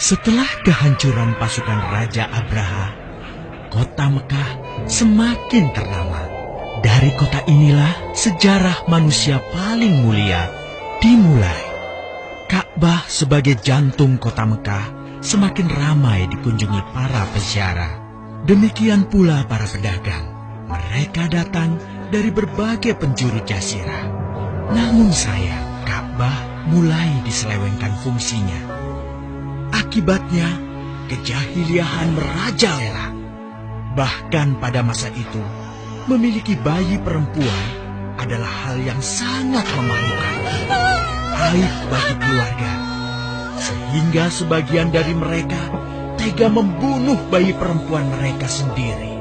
Setelah kehancuran pasukan Raja Abraha, kota Mekah semakin ternama. Dari kota inilah sejarah manusia paling mulia dimulai. Ka'bah sebagai jantung kota Mekah semakin ramai dikunjungi para peziarah. Demikian pula para pedagang. Mereka datang dari berbagai penjuru jazirah. Namun sayang, Ka'bah mulai diselewengkan fungsinya. Akibatnya, kejahiliahan merajalela. Bahkan pada masa itu, memiliki bayi perempuan adalah hal yang sangat memalukan. Aib bagi keluarga. Sehingga sebagian dari mereka tega membunuh bayi perempuan mereka sendiri.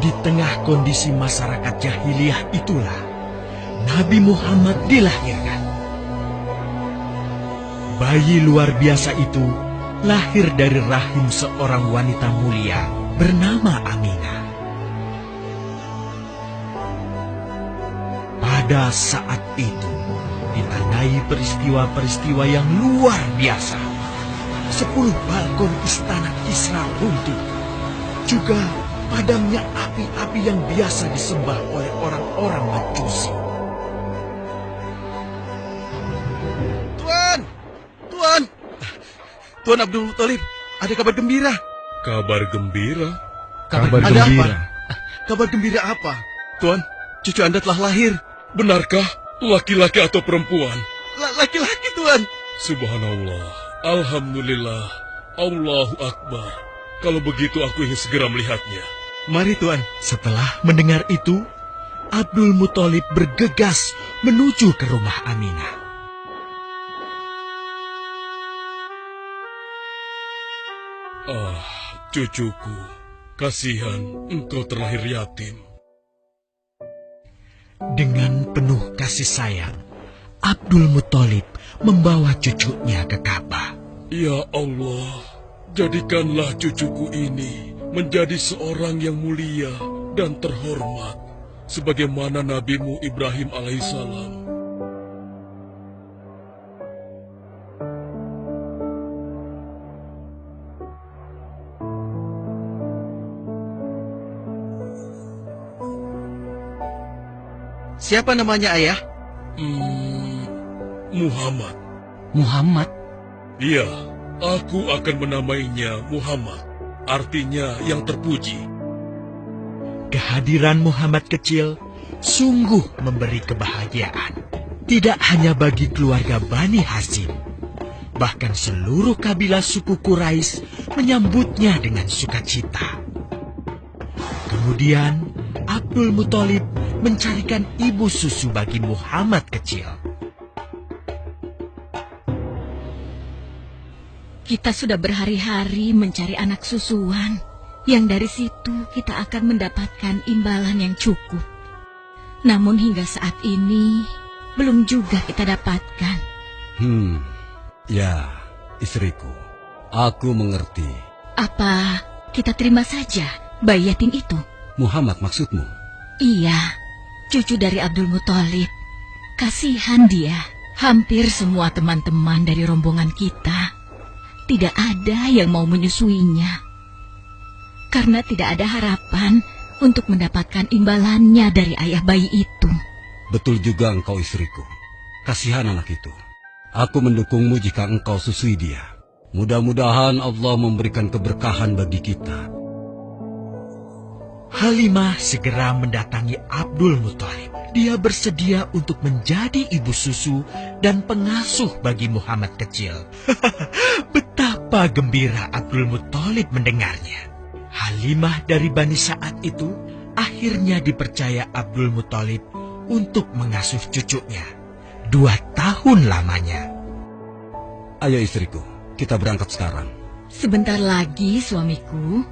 Di tengah kondisi masyarakat jahiliyah itulah Nabi Muhammad dilahirkan. Bayi luar biasa itu lahir dari rahim seorang wanita mulia bernama Aminah. Pada saat itu ditandai peristiwa-peristiwa yang luar biasa. 10 balkon istana Kisra runtuh. Juga padamnya api-api yang biasa disembah oleh orang-orang Majusi. Tuan Abdul Muthalib, ada kabar gembira. Kabar gembira? Kabar gembira? Kabar gembira apa? Tuan, cucu Anda telah lahir. Benarkah? Laki-laki atau perempuan? Laki-laki, Tuan. Subhanallah, Alhamdulillah, Allahu Akbar. Kalau begitu aku ingin segera melihatnya. Mari, Tuan. Setelah mendengar itu, Abdul Muthalib bergegas menuju ke rumah Aminah. Ah, cucuku, kasihan engkau terlahir yatim. Dengan penuh kasih sayang, Abdul Muthalib membawa cucunya ke Ka'bah. Ya Allah, jadikanlah cucuku ini menjadi seorang yang mulia dan terhormat, sebagaimana Nabimu Ibrahim alaihissalam. Siapa namanya, Ayah? Muhammad. Muhammad? Iya, aku akan menamainya Muhammad. Artinya yang terpuji. Kehadiran Muhammad kecil sungguh memberi kebahagiaan. Tidak hanya bagi keluarga Bani Hashim. Bahkan seluruh kabilah suku Quraisy menyambutnya dengan sukacita. Kemudian Abdul Muthalib mencarikan ibu susu bagi Muhammad kecil. Kita sudah berhari-hari mencari anak susuan, yang dari situ kita akan mendapatkan imbalan yang cukup. Namun hingga saat ini, belum juga kita dapatkan. Ya, istriku, aku mengerti. Apa kita terima saja bayi yatim itu? Muhammad maksudmu? Iya, cucu dari Abdul Muthalib. Kasihan dia. Hampir semua teman-teman dari rombongan kita tidak ada yang mau menyusuinya. Karena tidak ada harapan untuk mendapatkan imbalannya dari ayah bayi itu. Betul juga engkau, istriku. Kasihan anak itu. Aku mendukungmu jika engkau susui dia. Mudah-mudahan Allah memberikan keberkahan bagi kita. Halimah segera mendatangi Abdul Muthalib. Dia bersedia untuk menjadi ibu susu dan pengasuh bagi Muhammad kecil. Betapa gembira Abdul Muthalib mendengarnya. Halimah dari Bani Sa'ad itu akhirnya dipercaya Abdul Muthalib untuk mengasuh cucunya 2 tahun lamanya. Ayo istriku, kita berangkat sekarang. Sebentar lagi suamiku.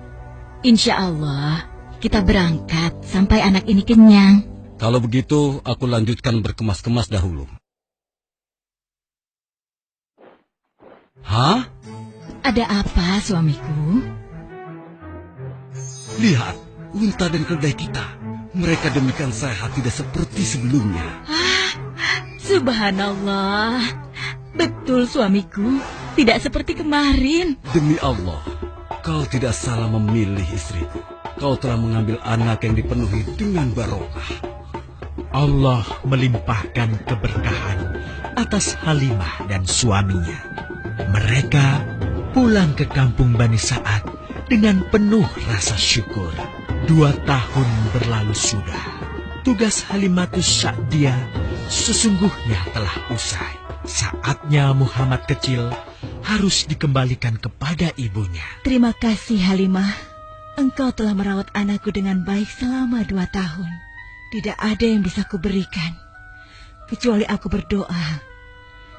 Insya Allah kita berangkat sampai anak ini kenyang. Kalau begitu, aku lanjutkan berkemas-kemas dahulu. Hah? Ada apa, suamiku? Lihat, unta dan keledai kita. Mereka demikian sehat, tidak seperti sebelumnya. Subhanallah. Betul, suamiku. Tidak seperti kemarin. Demi Allah, kau tidak salah memilih istriku. Kau telah mengambil anak yang dipenuhi dengan barokah. Allah melimpahkan keberkahan atas Halimah dan suaminya. Mereka pulang ke kampung Bani Sa'ad dengan penuh rasa syukur. 2 tahun berlalu sudah. Tugas Halimatus Sa'diyah sesungguhnya telah usai. Saatnya Muhammad kecil harus dikembalikan kepada ibunya. Terima kasih Halimah. Engkau telah merawat anakku dengan baik selama 2 tahun. Tidak ada yang bisa kuberikan, kecuali aku berdoa.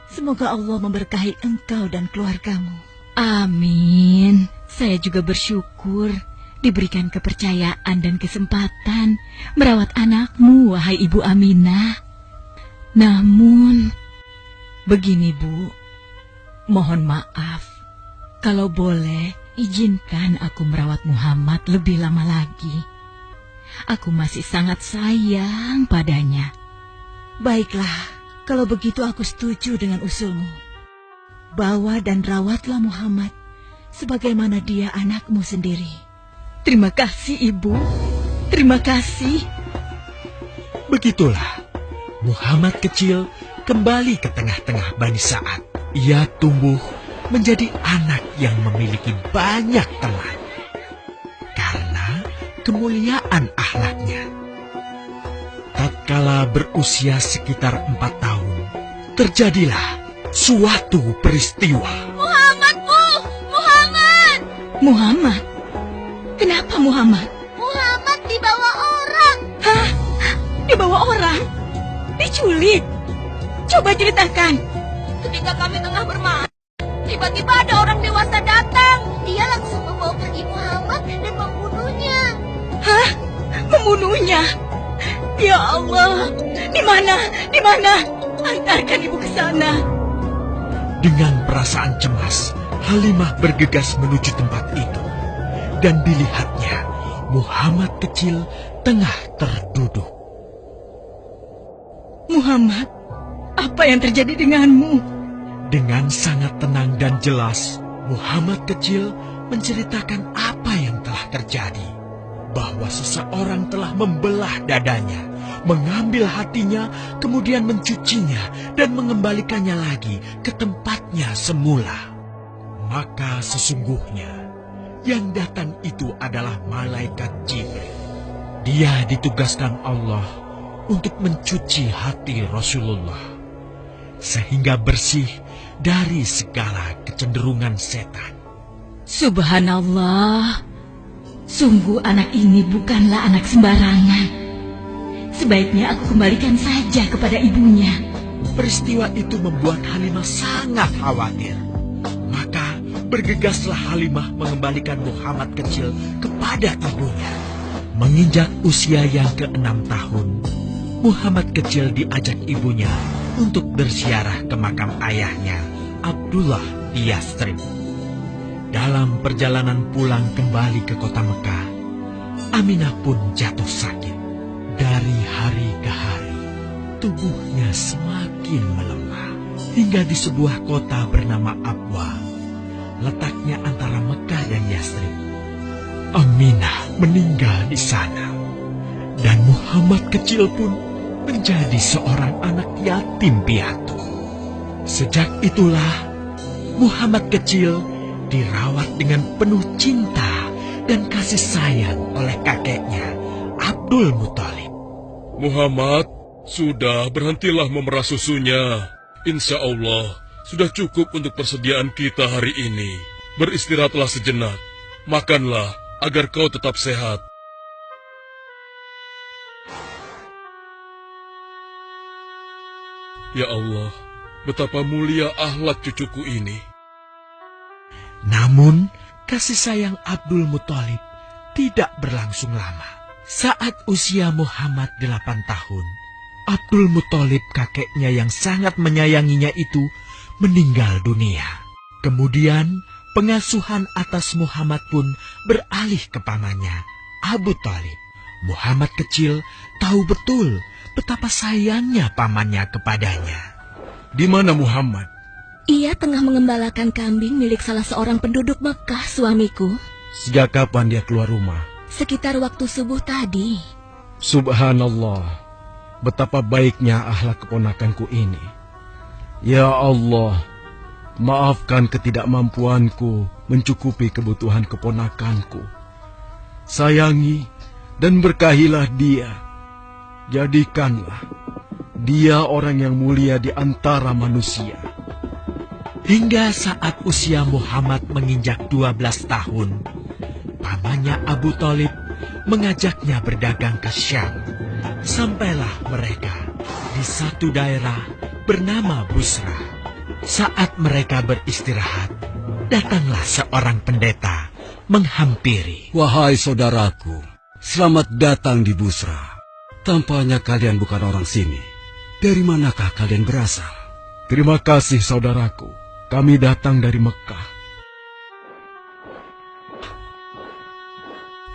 Semoga Allah memberkahi engkau dan keluargamu. Amin. Saya juga bersyukur diberikan kepercayaan dan kesempatan merawat anakmu, wahai Ibu Aminah. Namun, begini Bu, mohon maaf. Kalau boleh, izinkan aku merawat Muhammad lebih lama lagi. Aku masih sangat sayang padanya. Baiklah, kalau begitu aku setuju dengan usulmu. Bawa dan rawatlah Muhammad sebagaimana dia anakmu sendiri. Terima kasih, Ibu. Terima kasih. Begitulah, Muhammad kecil kembali ke tengah-tengah Bani Sa'ad. Ia tumbuh menjadi anak yang memiliki banyak teman. Karena kemuliaan akhlaknya. Tatkala berusia sekitar 4 tahun, terjadilah suatu peristiwa. Muhammad, Bu! Muhammad! Muhammad? Kenapa Muhammad? Muhammad dibawa orang. Hah? Dibawa orang? Diculik? Coba ceritakan. Ketika kami tengah bermain, tiba-tiba ada orang dewasa datang. Dia langsung membawa pergi Muhammad dan membunuhnya. Hah? Membunuhnya? Ya Allah, di mana? Di mana? Antarkan ibu ke sana. Dengan perasaan cemas, Halimah bergegas menuju tempat itu. Dan dilihatnya, Muhammad kecil tengah terduduk. Muhammad, apa yang terjadi denganmu? Dengan sangat tenang dan jelas, Muhammad kecil menceritakan apa yang telah terjadi. Bahwa seseorang telah membelah dadanya, mengambil hatinya, kemudian mencucinya dan mengembalikannya lagi ke tempatnya semula. Maka sesungguhnya yang datang itu adalah malaikat Jibril. Dia ditugaskan Allah untuk mencuci hati Rasulullah sehingga bersih dari segala kecenderungan setan. Subhanallah. Sungguh anak ini bukanlah anak sembarangan. Sebaiknya aku kembalikan saja kepada ibunya. Peristiwa itu membuat Halimah sangat khawatir. Maka bergegaslah Halimah mengembalikan Muhammad kecil kepada ibunya. Menginjak usia yang ke-6 tahun, Muhammad kecil diajak ibunya untuk berziarah ke makam ayahnya, Abdullah di Yathrib. Dalam perjalanan pulang kembali ke kota Mekah, Aminah pun jatuh sakit. Dari hari ke hari, tubuhnya semakin melemah. Hingga di sebuah kota bernama Abwa, letaknya antara Mekah dan Yathrib, Aminah meninggal di sana. Dan Muhammad kecil pun menjadi seorang anak yatim piatu. Sejak itulah, Muhammad kecil dirawat dengan penuh cinta dan kasih sayang oleh kakeknya, Abdul Muthalib. Muhammad, sudah berhentilah memerah susunya. Insya Allah, sudah cukup untuk persediaan kita hari ini. Beristirahatlah sejenak. Makanlah agar kau tetap sehat. Ya Allah, betapa mulia akhlak cucuku ini. Namun, kasih sayang Abdul Muthalib tidak berlangsung lama. Saat usia Muhammad 8 tahun, Abdul Muthalib kakeknya yang sangat menyayanginya itu meninggal dunia. Kemudian, pengasuhan atas Muhammad pun beralih ke pamannya, Abu Thalib. Muhammad kecil tahu betul betapa sayangnya pamannya kepadanya. Di mana Muhammad? Ia tengah mengembalakan kambing milik salah seorang penduduk Mekah, suamiku. Sejak kapan dia keluar rumah? Sekitar waktu subuh tadi. Subhanallah, betapa baiknya akhlak keponakanku ini. Ya Allah, maafkan ketidakmampuanku mencukupi kebutuhan keponakanku. Sayangi dan berkahilah dia. Jadikanlah dia orang yang mulia di antara manusia. Hingga saat usia Muhammad menginjak 12 tahun, pamannya Abu Thalib mengajaknya berdagang ke Syam. Sampailah mereka di satu daerah bernama Busra. Saat mereka beristirahat, datanglah seorang pendeta menghampiri. Wahai saudaraku, selamat datang di Busra. Tampaknya kalian bukan orang sini. Dari manakah kalian berasal? Terima kasih saudaraku. Kami datang dari Mekah.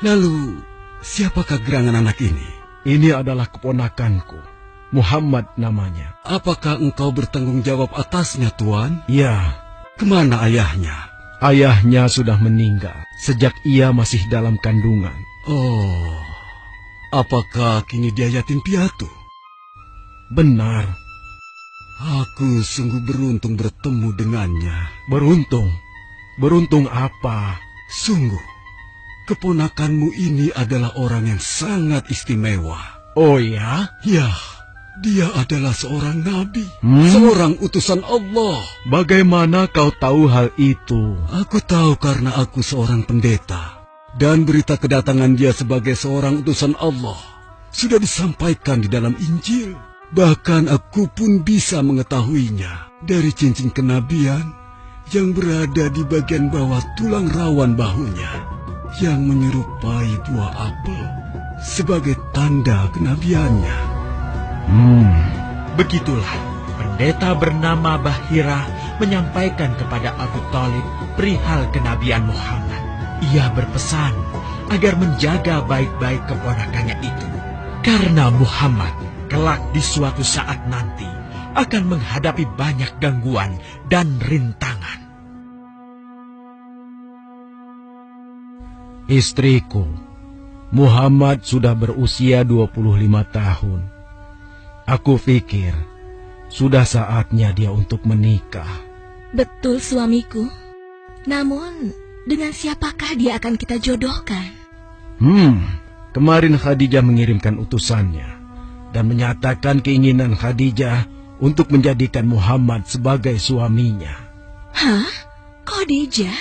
Lalu, siapakah gerangan anak ini? Ini adalah keponakanku. Muhammad namanya. Apakah engkau bertanggung jawab atasnya, Tuan? Ya, Kemana ayahnya? ayahnya sudah meninggal sejak ia masih dalam kandungan. Oh, apakah kini dia yatim piatu? Benar, Aku sungguh beruntung bertemu dengannya. beruntung. Beruntung apa? Sungguh, keponakanmu ini adalah orang yang sangat istimewa. Oh ya? Ya, dia adalah seorang nabi, Hmm? seorang utusan Allah. Bagaimana kau tahu hal itu? Aku tahu karena aku seorang pendeta. Dan berita kedatangan dia sebagai seorang utusan Allah sudah disampaikan di dalam Injil. Bahkan aku pun bisa mengetahuinya dari cincin kenabian yang berada di bagian bawah tulang rawan bahunya yang menyerupai buah apel sebagai tanda kenabiannya. Begitulah pendeta bernama Bahira menyampaikan kepada Abu Thalib perihal kenabian Muhammad. Ia berpesan agar menjaga baik-baik keponakannya itu, karena Muhammad kelak di suatu saat nanti akan menghadapi banyak gangguan dan rintangan. Istriku, Muhammad sudah berusia 25 tahun. Aku pikir sudah saatnya dia untuk menikah. Betul, suamiku. Namun, dengan siapakah dia akan kita jodohkan? Kemarin Khadijah mengirimkan utusannya dan menyatakan keinginan Khadijah untuk menjadikan Muhammad sebagai suaminya. Hah? Khadijah?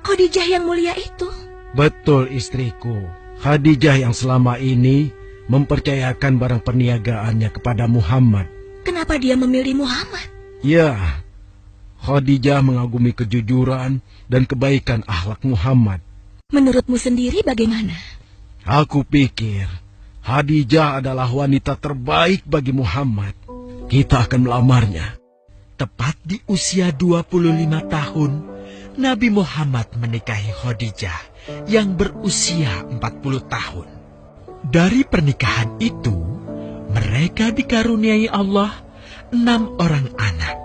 Khadijah yang mulia itu? Betul, istriku. Khadijah yang selama ini mempercayakan barang perniagaannya kepada Muhammad. Kenapa dia memilih Muhammad? Ya, Khadijah mengagumi kejujuran dan kebaikan akhlak Muhammad. Menurutmu sendiri bagaimana? Aku pikir Khadijah adalah wanita terbaik bagi Muhammad. Kita akan melamarnya. Tepat di usia 25 tahun, Nabi Muhammad menikahi Khadijah yang berusia 40 tahun. Dari pernikahan itu, mereka dikaruniai Allah 6 orang anak.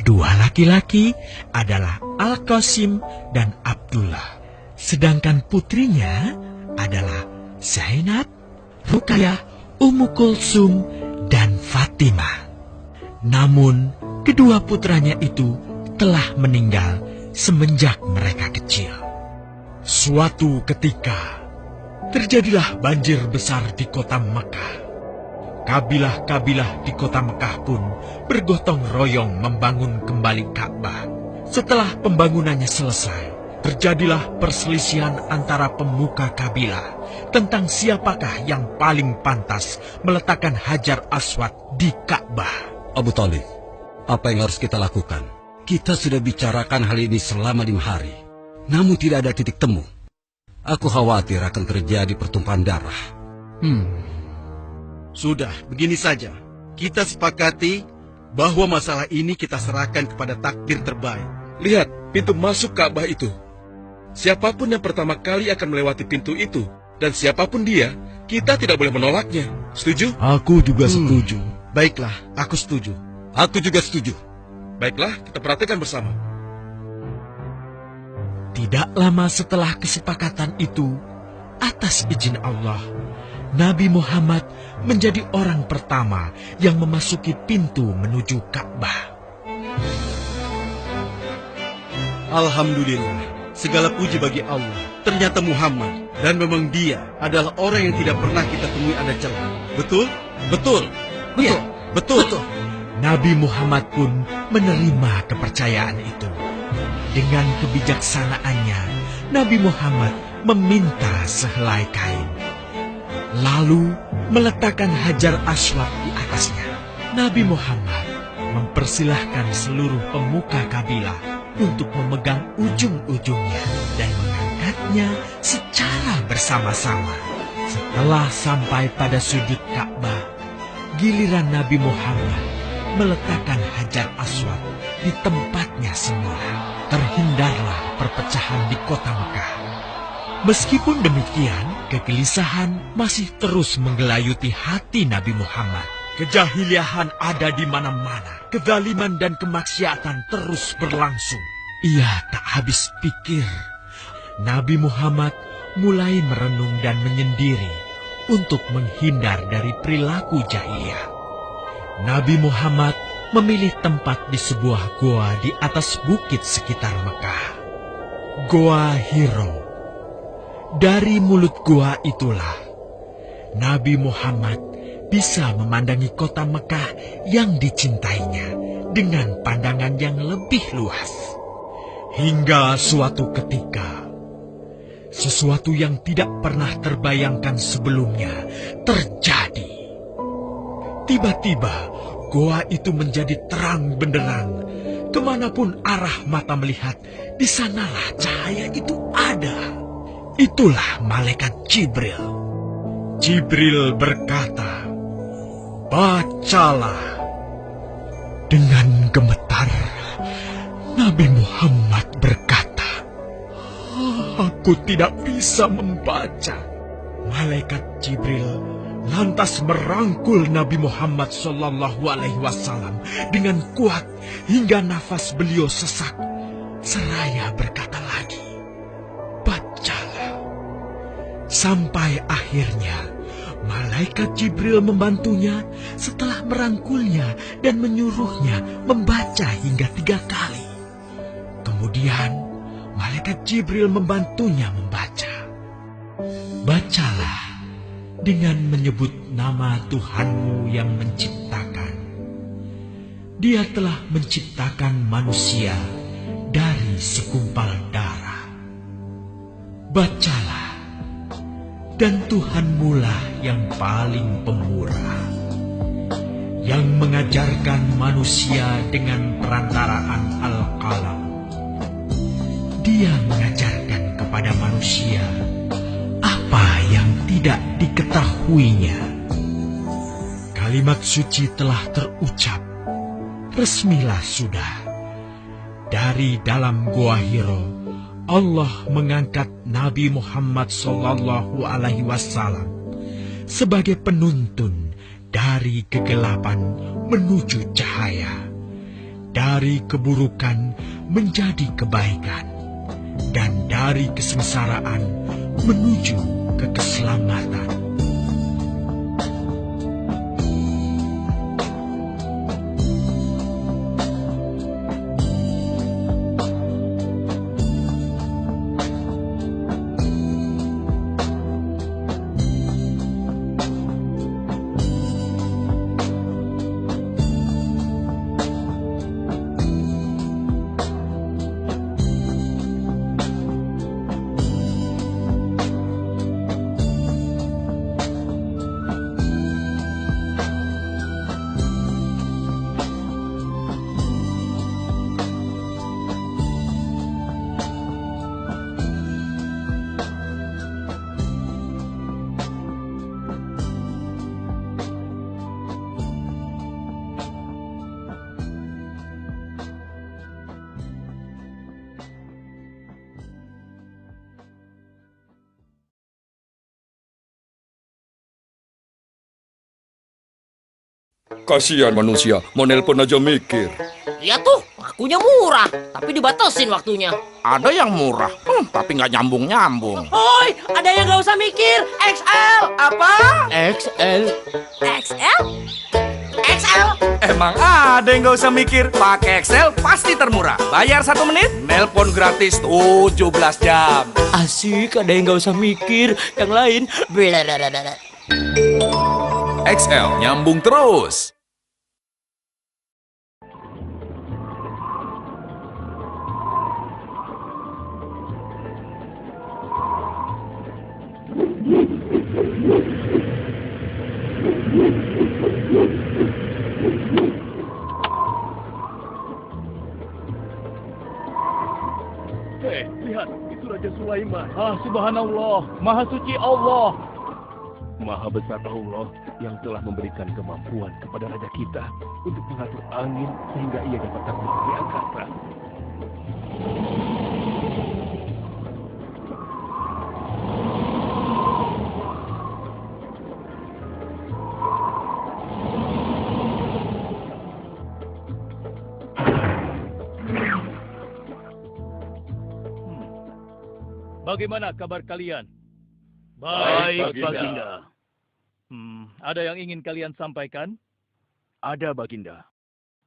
2 laki-laki adalah Al-Qasim dan Abdullah. Sedangkan putrinya adalah Zainab, Ruqayyah, Ummu Kulsum, dan Fatimah. Namun, kedua putranya itu telah meninggal semenjak mereka kecil. Suatu ketika, terjadilah banjir besar di kota Mekah. Kabilah-kabilah di kota Mekah pun bergotong royong membangun kembali Ka'bah. Setelah pembangunannya selesai, terjadilah perselisihan antara pemuka kabilah tentang siapakah yang paling pantas meletakkan Hajar Aswad di Ka'bah. Abu Thalib, apa yang harus kita lakukan? Kita sudah bicarakan hal ini selama 5 hari, namun tidak ada titik temu. Aku khawatir akan terjadi pertumpahan darah. Sudah, begini saja. Kita sepakati bahwa masalah ini kita serahkan kepada takdir terbaik. Lihat pintu masuk Ka'bah itu. Siapapun yang pertama kali akan melewati pintu itu, dan siapapun dia, kita tidak boleh menolaknya. Setuju? Aku juga setuju. Baiklah, aku setuju. Aku juga setuju. Baiklah, kita perhatikan bersama. Tidak lama setelah kesepakatan itu, atas izin Allah, Nabi Muhammad menjadi orang pertama yang memasuki pintu menuju Ka'bah. Alhamdulillah, segala puji bagi Allah. Ternyata Muhammad, dan memang dia adalah orang yang tidak pernah kita temui ada celah. Betul? Betul. Iya, betul. Nabi Muhammad pun menerima kepercayaan itu. Dengan kebijaksanaannya, Nabi Muhammad meminta sehelai kain, lalu meletakkan Hajar Aswad di atasnya. Nabi Muhammad mempersilahkan seluruh pemuka kabilah untuk memegang ujung-ujungnya dan mengangkatnya secara bersama-sama. Setelah sampai pada sudut Ka'bah, giliran Nabi Muhammad meletakkan Hajar Aswad di tempatnya semula. Terhindarlah perpecahan di kota Mekah. Meskipun demikian, kegelisahan masih terus menggelayuti hati Nabi Muhammad. Kejahiliahan ada di mana-mana. Kezaliman dan kemaksiatan terus berlangsung. Ia tak habis pikir. Nabi Muhammad mulai merenung dan menyendiri untuk menghindar dari perilaku jahiliyah. Nabi Muhammad memilih tempat di sebuah goa di atas bukit sekitar Mekah. Goa Hiro. Dari mulut goa itulah Nabi Muhammad bisa memandangi kota Mekah yang dicintainya dengan pandangan yang lebih luas. Hingga suatu ketika, sesuatu yang tidak pernah terbayangkan sebelumnya terjadi. Tiba-tiba, goa itu menjadi terang benderang. Kemanapun arah mata melihat, di sanalah cahaya itu ada. Itulah malaikat Jibril. Jibril berkata, "Bacalah." Dengan gemetar, Nabi Muhammad berkata, "Aku tidak bisa membaca." Malaikat Jibril lantas merangkul Nabi Muhammad SAW dengan kuat hingga nafas beliau sesak. Seraya berkata lagi, "Bacalah." Sampai akhirnya malaikat Jibril membantunya setelah merangkulnya dan menyuruhnya membaca hingga 3 kali. Kemudian malaikat Jibril membantunya membaca. "Bacalah dengan menyebut nama Tuhanmu yang menciptakan. Dia telah menciptakan manusia dari segumpal darah. Bacalah, dan Tuhanmulah yang paling pemurah, yang mengajarkan manusia dengan perantaraan Al-Qalam. Dia mengajarkan kepada manusia apa yang tidak diketahuinya." Kalimat suci telah terucap. Resmilah sudah. Dari dalam Goa Hiro, Allah mengangkat Nabi Muhammad SAW sebagai penuntun dari kegelapan menuju cahaya, dari keburukan menjadi kebaikan, dan dari kesengsaraan menuju ke keselamatan. Kasihan manusia, mau nelpon aja mikir. Iya tuh, akunya murah, tapi dibatasin waktunya. Ada yang murah, tapi nggak nyambung-nyambung. Hoi, ada yang nggak usah mikir. XL. Apa? XL. XL? XL. Emang ada yang nggak usah mikir. Pakai Excel pasti termurah. Bayar 1 menit, nelpon gratis 17 jam. Asik, ada yang nggak usah mikir. Yang lain, blablabla. XL nyambung terus. Lihat, itu Raja Sulaiman. Subhanallah, Maha Suci Allah. Maha besar Allah yang telah memberikan kemampuan kepada raja kita untuk mengatur angin sehingga ia dapat terbang di angkasa. Bagaimana kabar kalian? Baik, Baginda. Ada yang ingin kalian sampaikan? Ada, Baginda.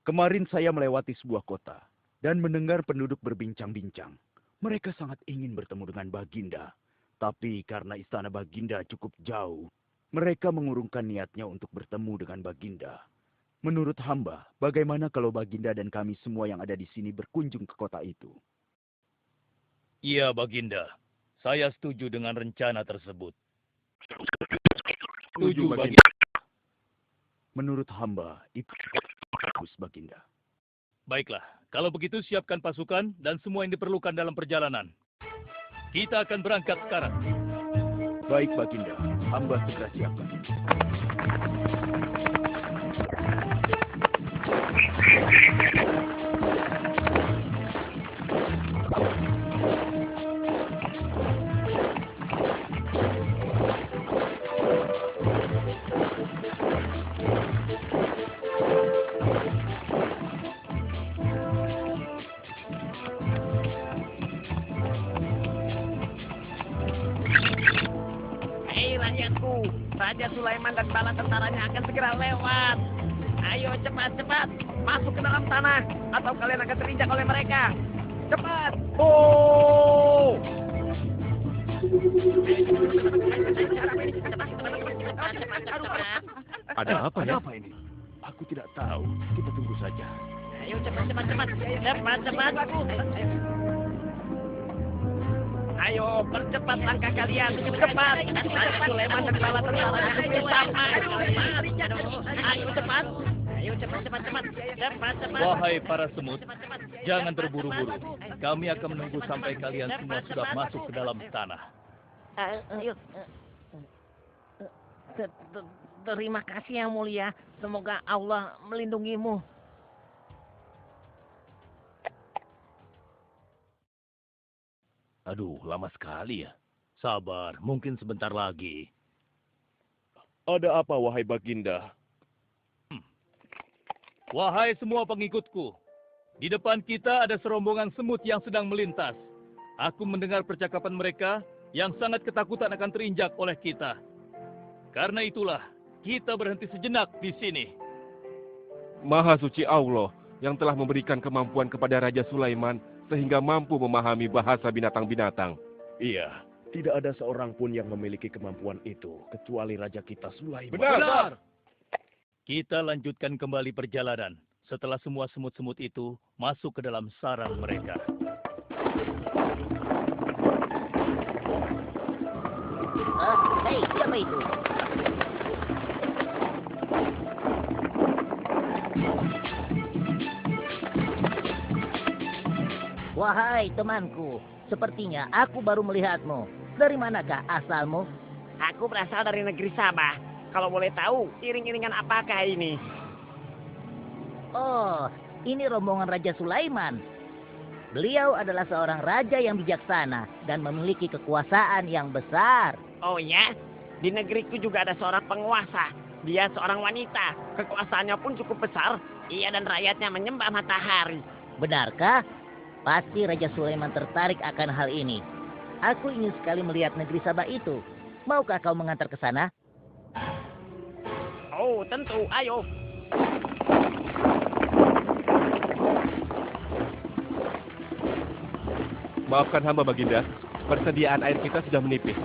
Kemarin saya melewati sebuah kota dan mendengar penduduk berbincang-bincang. Mereka sangat ingin bertemu dengan Baginda. Tapi karena istana Baginda cukup jauh, mereka mengurungkan niatnya untuk bertemu dengan Baginda. Menurut hamba, bagaimana kalau Baginda dan kami semua yang ada di sini berkunjung ke kota itu? Iya, Baginda. Saya setuju dengan rencana tersebut. Setuju, Baginda. Menurut hamba, itu bagus, Baginda. Baiklah, kalau begitu siapkan pasukan dan semua yang diperlukan dalam perjalanan. Kita akan berangkat sekarang. Baik, Baginda. Hamba segera siapkan. Raja Sulaiman dan bala tentaranya akan segera lewat. Ayo cepat-cepat masuk ke dalam tanah atau kalian akan terinjak oleh mereka. Cepat! Oh! Ada apa ya? Ada apa ini? Aku tidak tahu. Kita tunggu saja. Ayo cepat-cepat. Cepat-cepat. Ayo, percepat langkah kalian. Cepat. Raja Sulaiman dan bala tentaranya hampir sampai. Ayo cepat. Ayo cepat. Cepat. Wahai para semut, jangan terburu-buru. Kami akan menunggu sampai kalian semua sudah masuk ke dalam tanah. Ayo. Terima kasih yang mulia. Semoga Allah melindungimu. Aduh, lama sekali ya. Sabar, mungkin sebentar lagi. Ada apa, wahai Baginda? Wahai semua pengikutku, di depan kita ada serombongan semut yang sedang melintas. Aku mendengar percakapan mereka yang sangat ketakutan akan terinjak oleh kita. Karena itulah, kita berhenti sejenak di sini. Maha suci Allah yang telah memberikan kemampuan kepada Raja Sulaiman sehingga mampu memahami bahasa binatang-binatang. Iya, tidak ada seorang pun yang memiliki kemampuan itu, kecuali Raja kita Sulaiman. Benar! Kita lanjutkan kembali perjalanan, setelah semua semut-semut itu masuk ke dalam sarang mereka. Hei, siapa itu? Wahai temanku, sepertinya aku baru melihatmu. Dari manakah asalmu? Aku berasal dari negeri Sabah. Kalau boleh tahu, iring-iringan apakah ini? Oh, ini rombongan Raja Sulaiman. Beliau adalah seorang raja yang bijaksana dan memiliki kekuasaan yang besar. Oh ya? Di negeriku juga ada seorang penguasa. Dia seorang wanita. Kekuasaannya pun cukup besar. Ia dan rakyatnya menyembah matahari. Benarkah? Pasti Raja Sulaiman tertarik akan hal ini. Aku ingin sekali melihat negeri Sabah itu. Maukah kau mengantar ke sana? Oh, tentu. Ayo. Maafkan hamba Baginda, persediaan air kita sudah menipis.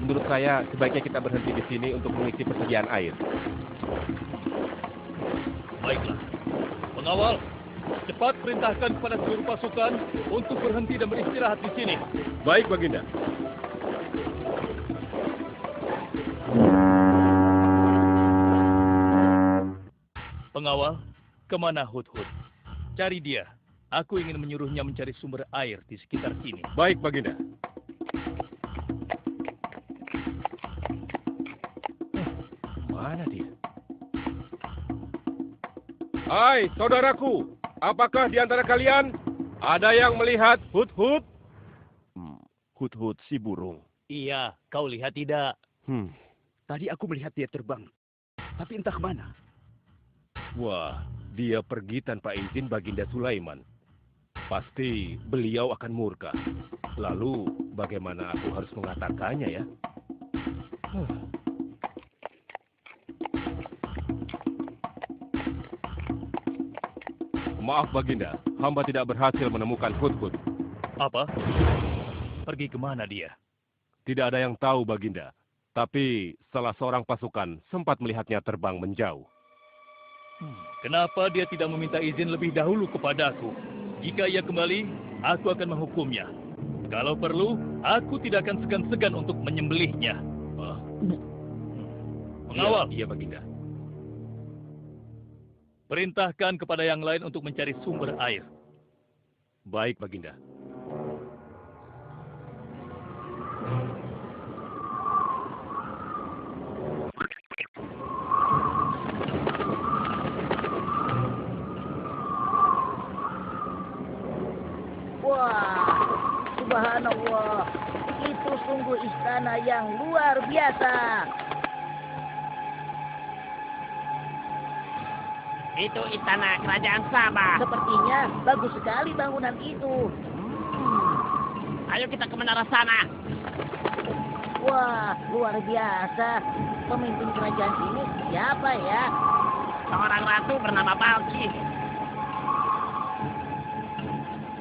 Menurut saya, sebaiknya kita berhenti di sini untuk mengisi persediaan air. Baiklah. Pengawal, cepat perintahkan kepada seluruh pasukan untuk berhenti dan beristirahat di sini. Baik, Baginda. Pengawal, kemana Hudhud? Cari dia. Aku ingin menyuruhnya mencari sumber air di sekitar sini. Baik, Baginda. Mana dia? Hai, saudaraku. Apakah di antara kalian ada yang melihat Hudhud? Hudhud si burung. Iya, kau lihat tidak? Tadi aku melihat dia terbang. Tapi entah kemana. Wah, dia pergi tanpa izin Baginda Sulaiman. Pasti beliau akan murka. Lalu, bagaimana aku harus mengatakannya ya? Maaf Baginda, hamba tidak berhasil menemukan Hudhud. Apa? Pergi kemana dia? Tidak ada yang tahu Baginda. Tapi salah seorang pasukan sempat melihatnya terbang menjauh. Kenapa dia tidak meminta izin lebih dahulu kepadaku? Jika ia kembali, aku akan menghukumnya. Kalau perlu, aku tidak akan segan-segan untuk menyembelihnya. Pengawal. Iya, Baginda. Perintahkan kepada yang lain untuk mencari sumber air. Baik, Baginda. Wah, subhanallah. Itu sungguh istana yang luar biasa. Itu istana kerajaan Sabah. Sepertinya bagus sekali bangunan itu. Ayo kita ke menara sana. Wah, luar biasa. Pemimpin kerajaan ini siapa ya? Seorang ratu bernama Balkis.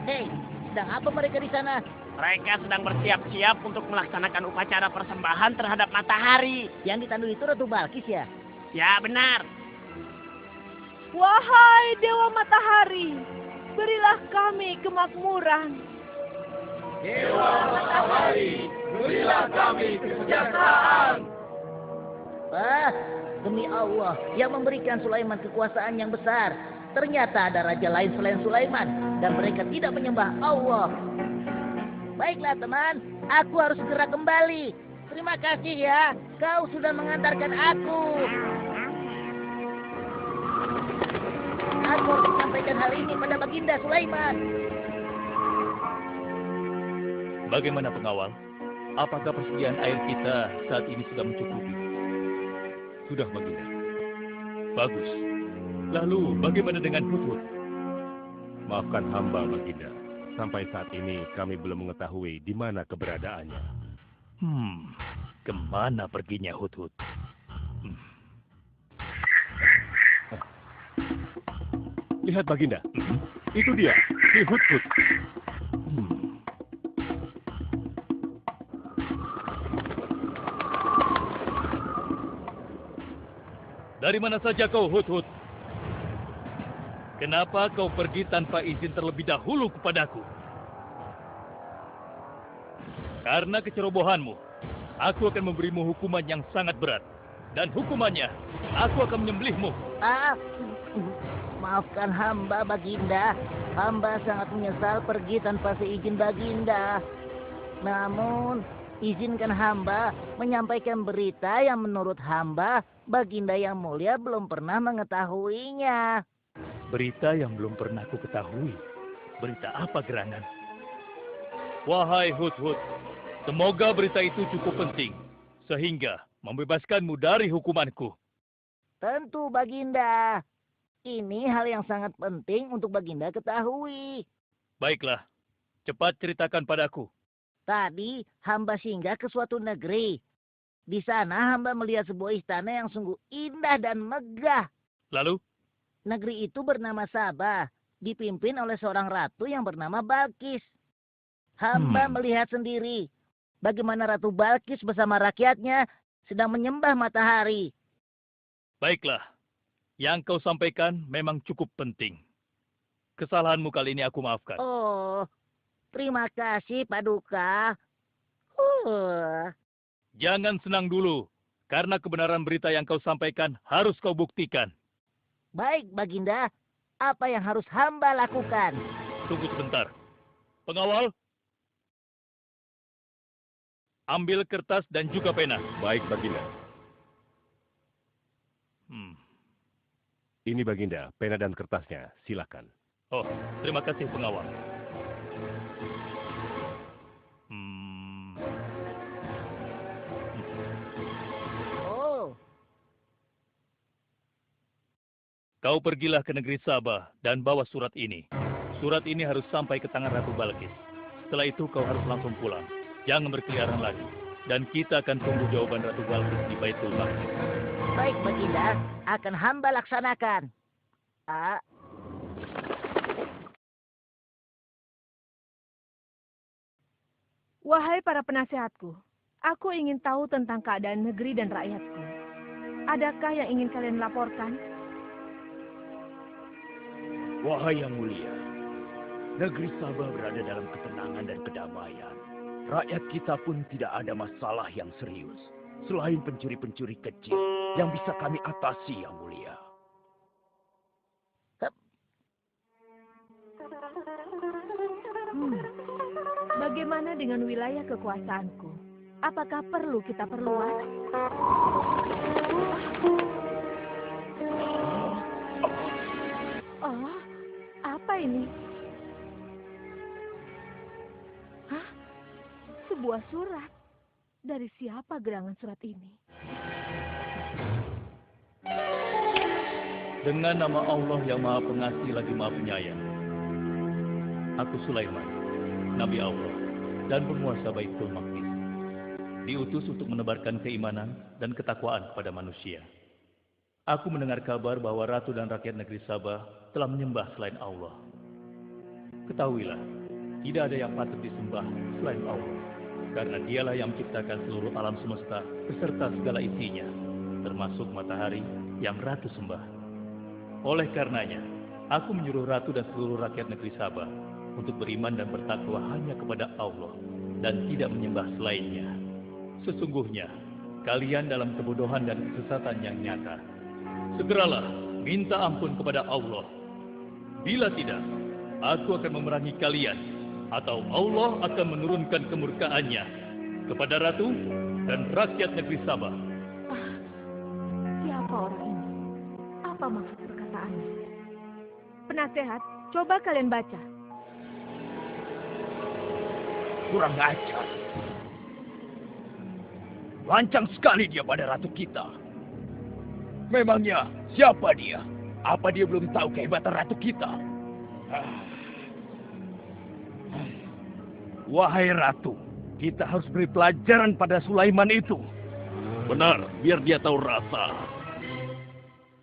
Hei, sedang apa mereka di sana? Mereka sedang bersiap-siap untuk melaksanakan upacara persembahan terhadap matahari. Yang ditandu itu Ratu Balkis ya? Ya, benar. Wahai Dewa Matahari, berilah kami kemakmuran. Dewa Matahari, berilah kami kesejahteraan. Demi Allah yang memberikan Sulaiman kekuasaan yang besar. Ternyata ada raja lain selain Sulaiman dan mereka tidak menyembah Allah. Baiklah teman, aku harus segera kembali. Terima kasih ya, kau sudah mengantarkan aku. Aku harus menyampaikan hal ini pada Baginda Sulaiman. Bagaimana pengawal? Apakah persediaan air kita saat ini sudah mencukupi? Sudah, Baginda. Bagus. Lalu bagaimana dengan Hudhud? Maafkan hamba, Baginda. Sampai saat ini kami belum mengetahui di mana keberadaannya. Kemana perginya Hudhud? Lihat, Baginda. Itu dia, si Hudhud. Dari mana saja kau, Hudhud? Kenapa kau pergi tanpa izin terlebih dahulu kepadaku? Karena kecerobohanmu, aku akan memberimu hukuman yang sangat berat. Dan hukumannya, aku akan menyembelihmu. Maafkan hamba, Baginda. Hamba sangat menyesal pergi tanpa seizin Baginda. Namun, izinkan hamba menyampaikan berita yang menurut hamba, Baginda yang mulia belum pernah mengetahuinya. Berita yang belum pernah aku ketahui. Berita apa gerangan? Wahai Hudhud, semoga berita itu cukup penting, sehingga membebaskanmu dari hukumanku. Tentu, Baginda. Ini hal yang sangat penting untuk Baginda ketahui. Baiklah, cepat ceritakan padaku. Tadi hamba singgah ke suatu negeri. Di sana hamba melihat sebuah istana yang sungguh indah dan megah. Lalu? Negeri itu bernama Sabah, dipimpin oleh seorang ratu yang bernama Balkis. Hamba melihat sendiri bagaimana Ratu Balkis bersama rakyatnya sedang menyembah matahari. Baiklah, yang kau sampaikan memang cukup penting. Kesalahanmu kali ini aku maafkan. Oh, terima kasih, Paduka. Jangan senang dulu, karena kebenaran berita yang kau sampaikan harus kau buktikan. Baik, Baginda. Apa yang harus hamba lakukan? Tunggu sebentar. Pengawal, ambil kertas dan juga pena. Baik, Baginda. Ini Baginda, pena dan kertasnya. Silakan. Oh, terima kasih pengawal. Oh. Kau pergilah ke negeri Sabah dan bawa surat ini. Surat ini harus sampai ke tangan Ratu Balkis. Setelah itu kau harus langsung pulang. Jangan berkeliaran lagi. Dan kita akan tunggu jawaban Ratu Balkis di Baitul Maqdis. Baik, Baginda. Akan hamba laksanakan. Wahai para penasehatku, aku ingin tahu tentang keadaan negeri dan rakyatku. Adakah yang ingin kalian laporkan? Wahai yang mulia, negeri Sabah berada dalam ketenangan dan kedamaian. Rakyat kita pun tidak ada masalah yang serius, selain pencuri-pencuri kecil yang bisa kami atasi, yang mulia. Bagaimana dengan wilayah kekuasaanku? Apakah perlu kita perluas? Oh, apa ini? Hah? Sebuah surat. Dari siapa gerangan surat ini? Dengan nama Allah yang Maha Pengasih lagi Maha Penyayang. Aku Sulaiman, Nabi Allah, dan penguasa Baitul Maqdis. Diutus untuk menebarkan keimanan dan ketakwaan kepada manusia. Aku mendengar kabar bahwa Ratu dan rakyat negeri Sabah telah menyembah selain Allah. Ketahuilah, tidak ada yang patut disembah selain Allah. Karena dialah yang menciptakan seluruh alam semesta beserta segala isinya, termasuk matahari yang Ratu sembah. Oleh karenanya, aku menyuruh Ratu dan seluruh rakyat negeri Sabah untuk beriman dan bertakwa hanya kepada Allah dan tidak menyembah selainnya. Sesungguhnya, kalian dalam kebodohan dan kesesatan yang nyata. Segeralah minta ampun kepada Allah. Bila tidak, aku akan memerangi kalian, atau Allah akan menurunkan kemurkaannya kepada Ratu dan rakyat negeri Sabah. Siapa orang ini? Apa maksud perkataannya? Penasehat, coba kalian baca. Kurang ajar. Lancang sekali dia pada ratu kita. Memangnya siapa dia? Apa dia belum tahu kehebatan ratu kita? Wahai ratu, kita harus beri pelajaran pada Sulaiman itu. Benar, biar dia tahu rasa.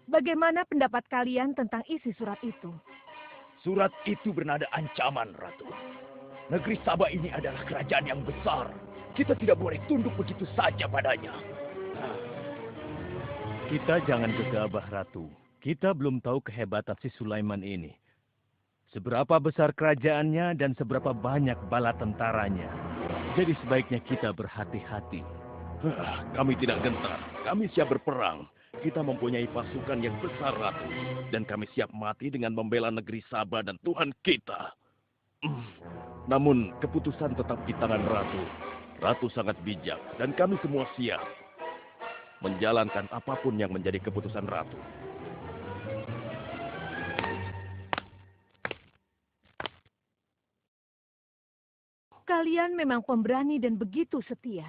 Bagaimana pendapat kalian tentang isi surat itu? Surat itu bernada ancaman, Ratu. Negeri Sabah ini adalah kerajaan yang besar. Kita tidak boleh tunduk begitu saja padanya. Kita jangan gegabah, Ratu. Kita belum tahu kehebatan si Sulaiman ini. Seberapa besar kerajaannya dan seberapa banyak bala tentaranya. Jadi sebaiknya kita berhati-hati. Kami tidak gentar. Kami siap berperang. Kita mempunyai pasukan yang besar, Ratu. Dan kami siap mati dengan membela negeri Sabah dan Tuhan kita. Namun keputusan tetap di tangan Ratu. Ratu sangat bijak dan kami semua siap menjalankan apapun yang menjadi keputusan Ratu. Kalian memang pemberani dan begitu setia.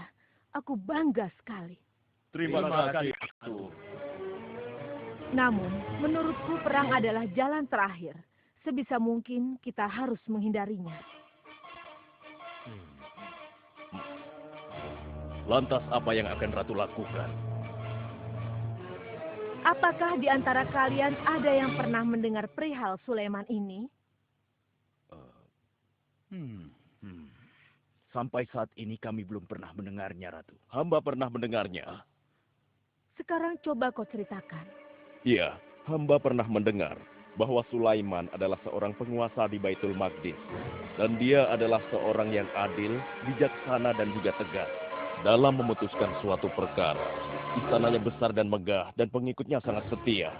Aku bangga sekali. Terima kasih, Ratu. Namun, menurutku perang adalah jalan terakhir. Sebisa mungkin kita harus menghindarinya. Lantas apa yang akan Ratu lakukan? Apakah di antara kalian ada yang pernah mendengar perihal Sulaiman ini? Sampai saat ini kami belum pernah mendengarnya, Ratu. Hamba pernah mendengarnya. Sekarang coba kau ceritakan. Iya, hamba pernah mendengar bahwa Sulaiman adalah seorang penguasa di Baitul Maqdis. Dan dia adalah seorang yang adil, bijaksana, dan juga tegas dalam memutuskan suatu perkara. Istananya besar dan megah, dan pengikutnya sangat setia.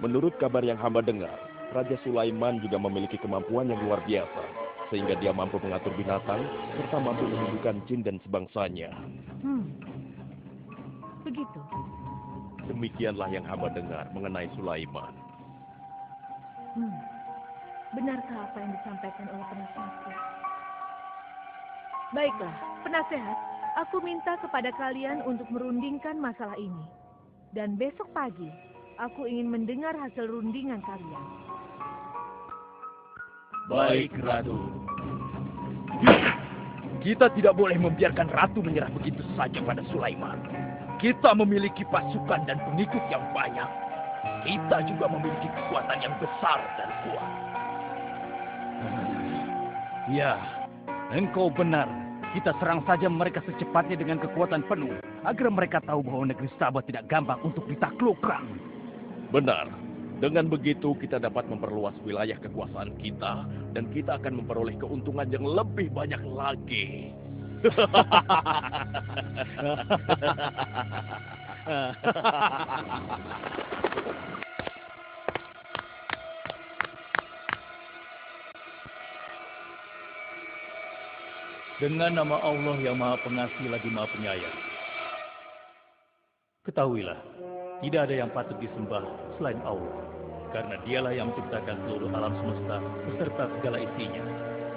Menurut kabar yang hamba dengar, Raja Sulaiman juga memiliki kemampuan yang luar biasa, sehingga dia mampu mengatur binatang, serta mampu menyembuhkan jin dan sebangsanya. Begitu. Demikianlah yang hamba dengar mengenai Sulaiman. Benarkah apa yang disampaikan oleh penasehatku? Baiklah, penasehat, aku minta kepada kalian untuk merundingkan masalah ini. Dan besok pagi, aku ingin mendengar hasil rundingan kalian. Baik, Ratu. Kita tidak boleh membiarkan Ratu menyerah begitu saja pada Sulaiman. Kita memiliki pasukan dan pengikut yang banyak. Kita juga memiliki kekuatan yang besar dan kuat. Ya, engkau benar. Kita serang saja mereka secepatnya dengan kekuatan penuh, agar mereka tahu bahwa negeri Sabah tidak gampang untuk ditaklukkan. Benar. Dengan begitu kita dapat memperluas wilayah kekuasaan kita, dan kita akan memperoleh keuntungan yang lebih banyak lagi. Dengan nama Allah yang Maha Pengasih lagi Maha Penyayang. Ketahuilah, tidak ada yang patut disembah selain Allah. Karena dialah yang menciptakan seluruh alam semesta beserta segala isinya,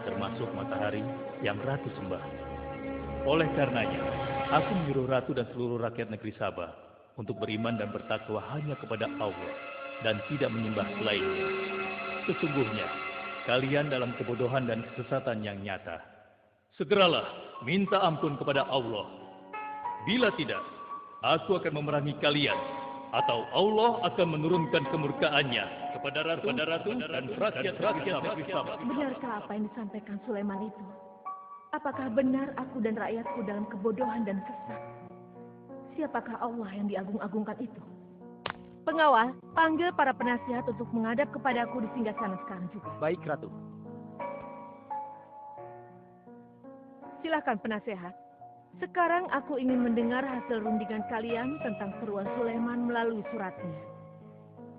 termasuk matahari yang Ratu sembah. Oleh karenanya, aku menyuruh Ratu dan seluruh rakyat negeri Sabah untuk beriman dan bertakwa hanya kepada Allah dan tidak menyembah selainnya. Sesungguhnya, kalian dalam kebodohan dan kesesatan yang nyata. Segeralah minta ampun kepada Allah. Bila tidak, aku akan memerangi kalian, atau Allah akan menurunkan kemurkaannya kepada Ratu dan rakyat-rakyat negeri Sabah. Benarkah apa yang disampaikan Sulaiman itu? Apakah benar aku dan rakyatku dalam kebodohan dan sesat? Siapakah Allah yang diagung-agungkan itu? Pengawal, panggil para penasihat untuk menghadap kepadaku di singgasana sekarang juga. Baik, Ratu. Silakan penasehat. Sekarang aku ingin mendengar hasil rundingan kalian tentang seruan Sulaiman melalui suratnya.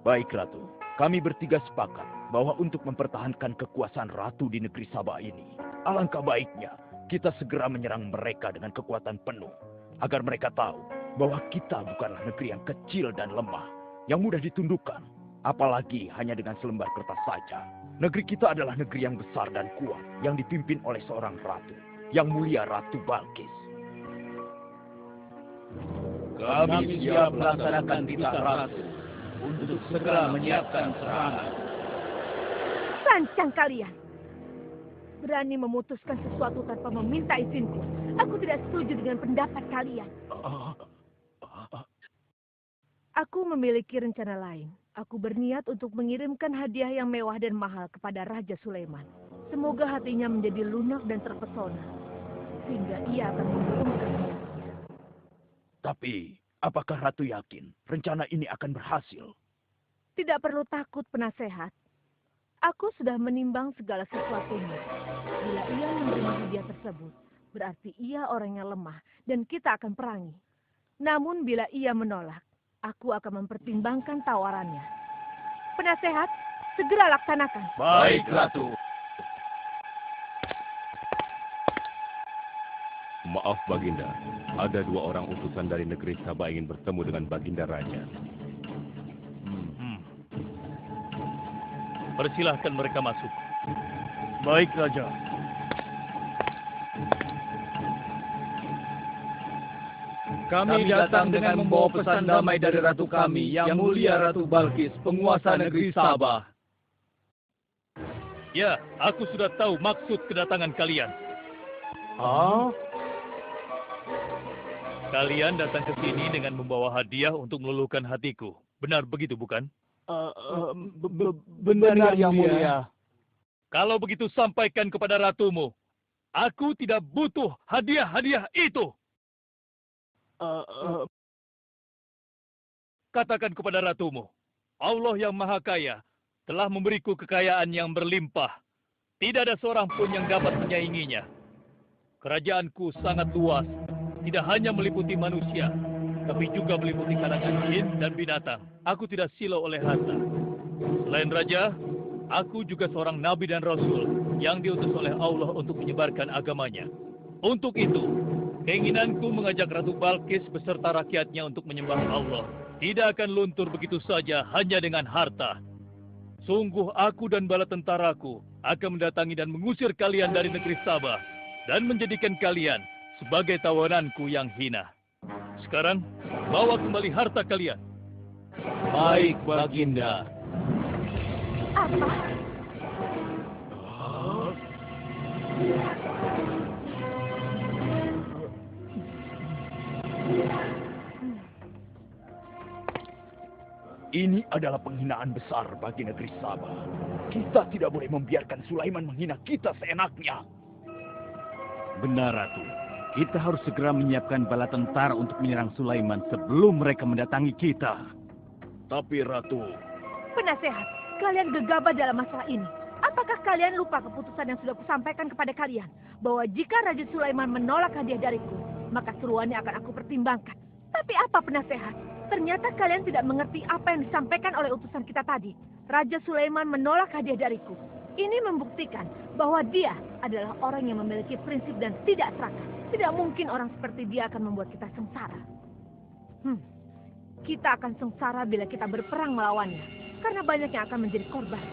Baik, Ratu. Kami bertiga sepakat bahwa untuk mempertahankan kekuasaan Ratu di negeri Sabah ini, alangkah baiknya kita segera menyerang mereka dengan kekuatan penuh, agar mereka tahu bahwa kita bukanlah negeri yang kecil dan lemah, yang mudah ditundukkan, apalagi hanya dengan selembar kertas saja. Negeri kita adalah negeri yang besar dan kuat, yang dipimpin oleh seorang ratu, yang mulia Ratu Balkis. Kami siap melaksanakan titah Ratu untuk segera menyiapkan serangan. Lancang kalian! Berani memutuskan sesuatu tanpa meminta izinku. Aku tidak setuju dengan pendapat kalian. Aku memiliki rencana lain. Aku berniat untuk mengirimkan hadiah yang mewah dan mahal kepada Raja Sulaiman. Semoga hatinya menjadi lunak dan terpesona, sehingga ia akan mengurungkan niatnya. Tapi, apakah Ratu yakin rencana ini akan berhasil? Tidak perlu takut, penasehat. Aku sudah menimbang segala sesuatunya. Bila ia menerima hadiah tersebut, berarti ia orang yang lemah dan kita akan perangi. Namun bila ia menolak, aku akan mempertimbangkan tawarannya. Penasehat, segera laksanakan. Baik, Ratu. Maaf, Baginda. Ada 2 orang utusan dari negeri Sabah ingin bertemu dengan Baginda Raja. Persilahkan mereka masuk. Baik, Raja. Kami datang dengan membawa pesan damai dari Ratu kami, Yang Mulia Ratu Balkis, penguasa negeri Sabah. Ya, aku sudah tahu maksud kedatangan kalian. Kalian datang ke sini dengan membawa hadiah untuk meluluhkan hatiku. Benar begitu, bukan? Benar, Yang Mulia. Kalau begitu sampaikan kepada ratumu. Aku tidak butuh hadiah-hadiah itu. Katakan kepada ratumu, Allah yang Maha Kaya telah memberiku kekayaan yang berlimpah. Tidak ada seorang pun yang dapat menyainginya. Kerajaanku sangat luas, tidak hanya meliputi manusia, tapi juga meliputi kalangan jin dan binatang. Aku tidak silau oleh harta. Selain raja, aku juga seorang nabi dan rasul yang diutus oleh Allah untuk menyebarkan agamanya. Untuk itu, keinginanku mengajak Ratu Balkis beserta rakyatnya untuk menyembah Allah tidak akan luntur begitu saja hanya dengan harta. Sungguh aku dan bala tentaraku akan mendatangi dan mengusir kalian dari negeri Sabah dan menjadikan kalian sebagai tawananku yang hina. Sekarang, bawa kembali harta kalian. Baik, Baginda. Apa? Ini adalah penghinaan besar bagi negeri Sabah. Kita tidak boleh membiarkan Sulaiman menghina kita seenaknya. Benar, Ratu. Kita harus segera menyiapkan bala tentara untuk menyerang Sulaiman sebelum mereka mendatangi kita. Tapi Ratu... Penasehat, kalian gegabah dalam masalah ini. Apakah kalian lupa keputusan yang sudah kusampaikan kepada kalian? Bahwa jika Raja Sulaiman menolak hadiah dariku, maka seruannya akan aku pertimbangkan. Tapi apa penasehat? Ternyata kalian tidak mengerti apa yang disampaikan oleh utusan kita tadi. Raja Sulaiman menolak hadiah dariku. Ini membuktikan bahwa dia adalah orang yang memiliki prinsip dan tidak serakah. Tidak mungkin orang seperti dia akan membuat kita sengsara. Kita akan sengsara bila kita berperang melawannya. Karena banyak yang akan menjadi korban.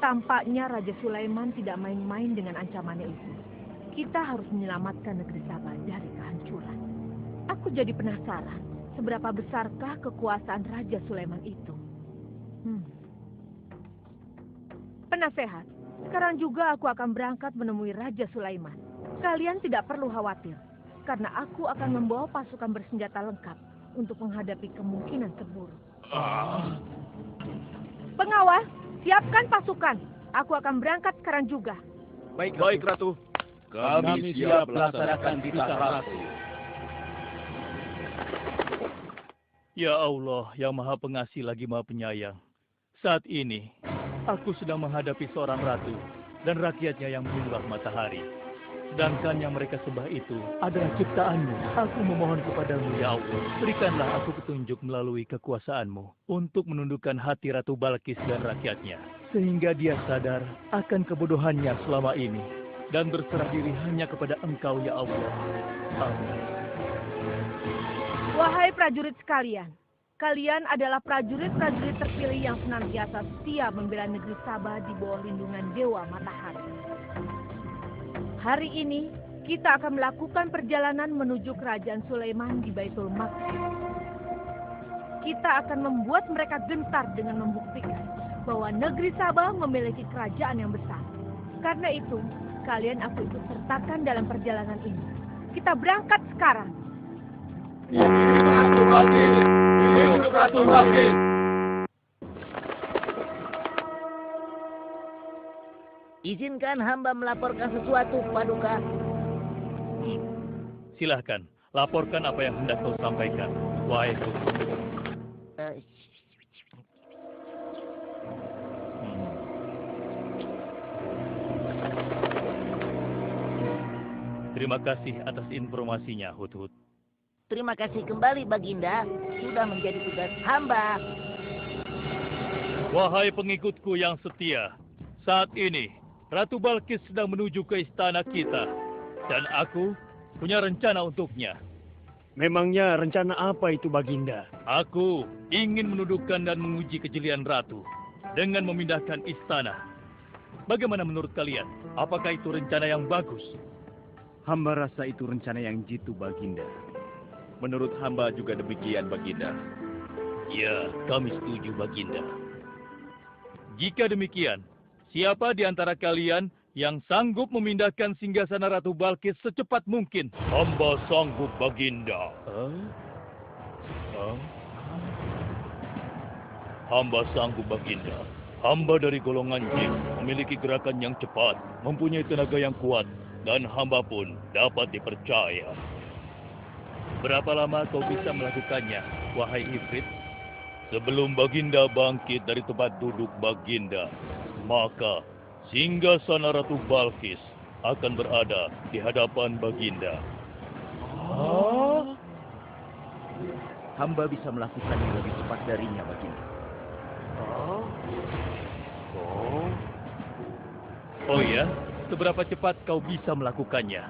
Tampaknya Raja Sulaiman tidak main-main dengan ancamannya itu. Kita harus menyelamatkan negeri Sabah dari kehancuran. Aku jadi penasaran, seberapa besarkah kekuasaan Raja Sulaiman itu? Penasehat, sekarang juga aku akan berangkat menemui Raja Sulaiman. Kalian tidak perlu khawatir, karena aku akan membawa pasukan bersenjata lengkap untuk menghadapi kemungkinan terburuk. Pengawal, siapkan pasukan. Aku akan berangkat sekarang juga. Baik, Ratu. Kami siap melaksanakan titah Ratu. Ya Allah, yang Maha Pengasih lagi Maha Penyayang. Saat ini, aku sedang menghadapi seorang ratu dan rakyatnya yang menyembah matahari. Sedangkan yang mereka sembah itu adalah ciptaanmu. Aku memohon kepadamu, ya Allah. Berikanlah aku petunjuk melalui kekuasaanmu untuk menundukkan hati Ratu Balkis dan rakyatnya. Sehingga dia sadar akan kebodohannya selama ini. Dan berserah diri hanya kepada Engkau, ya Allah. Amin. Wahai prajurit sekalian, kalian adalah prajurit-prajurit terpilih yang senantiasa setia membela negeri Sabah di bawah lindungan Dewa Matahari. Hari ini, kita akan melakukan perjalanan menuju kerajaan Sulaiman di Baitul Maqdis. Kita akan membuat mereka gentar dengan membuktikan bahwa negeri Sabah memiliki kerajaan yang besar. Karena itu, kalian aku ikut sertakan dalam perjalanan ini. Kita berangkat sekarang. Ratu Balkis! Hidup Ratu Balkis! Izinkan hamba melaporkan sesuatu, Paduka. Silahkan, laporkan apa yang hendak kau sampaikan, wahai Guru. Terima kasih atas informasinya, Hudhud. Terima kasih kembali, Baginda. Sudah menjadi tugas hamba. Wahai pengikutku yang setia, saat ini Ratu Balkis sedang menuju ke istana kita. Dan aku punya rencana untuknya. Memangnya rencana apa itu, Baginda? Aku ingin menundukkan dan menguji kejelian Ratu dengan memindahkan istana. Bagaimana menurut kalian? Apakah itu rencana yang bagus? Hamba rasa itu rencana yang jitu, Baginda. Menurut hamba juga demikian, Baginda. Ya, kami setuju, Baginda. Jika demikian, siapa di antara kalian yang sanggup memindahkan singgasana Ratu Balkis secepat mungkin? Hamba sanggup, Baginda. Hamba sanggup, Baginda. Hamba dari golongan jin, memiliki gerakan yang cepat, mempunyai tenaga yang kuat, dan hamba pun dapat dipercaya. Berapa lama kau bisa melakukannya, wahai Ifrit? Sebelum Baginda bangkit dari tempat duduk Baginda, maka singgasana Ratu Balkis akan berada di hadapan Baginda. Hamba bisa melakukannya lebih cepat darinya, Baginda. Oh ya? Seberapa cepat kau bisa melakukannya?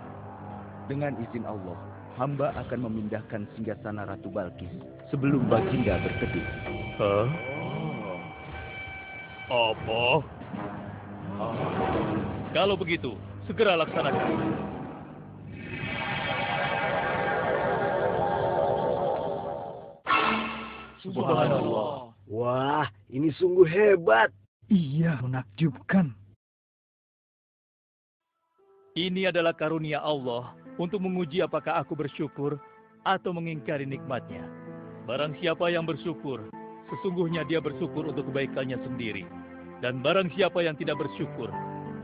Dengan izin Allah, hamba akan memindahkan singgasana Ratu Balkis sebelum Baginda berteduh. Apa? Kalau begitu, segera laksanakan. Subhanallah. Wah, ini sungguh hebat. Iya, menakjubkan. Ini adalah karunia Allah untuk menguji apakah aku bersyukur atau mengingkari nikmatnya. Barang siapa yang bersyukur, sesungguhnya dia bersyukur untuk kebaikannya sendiri. Dan barang siapa yang tidak bersyukur,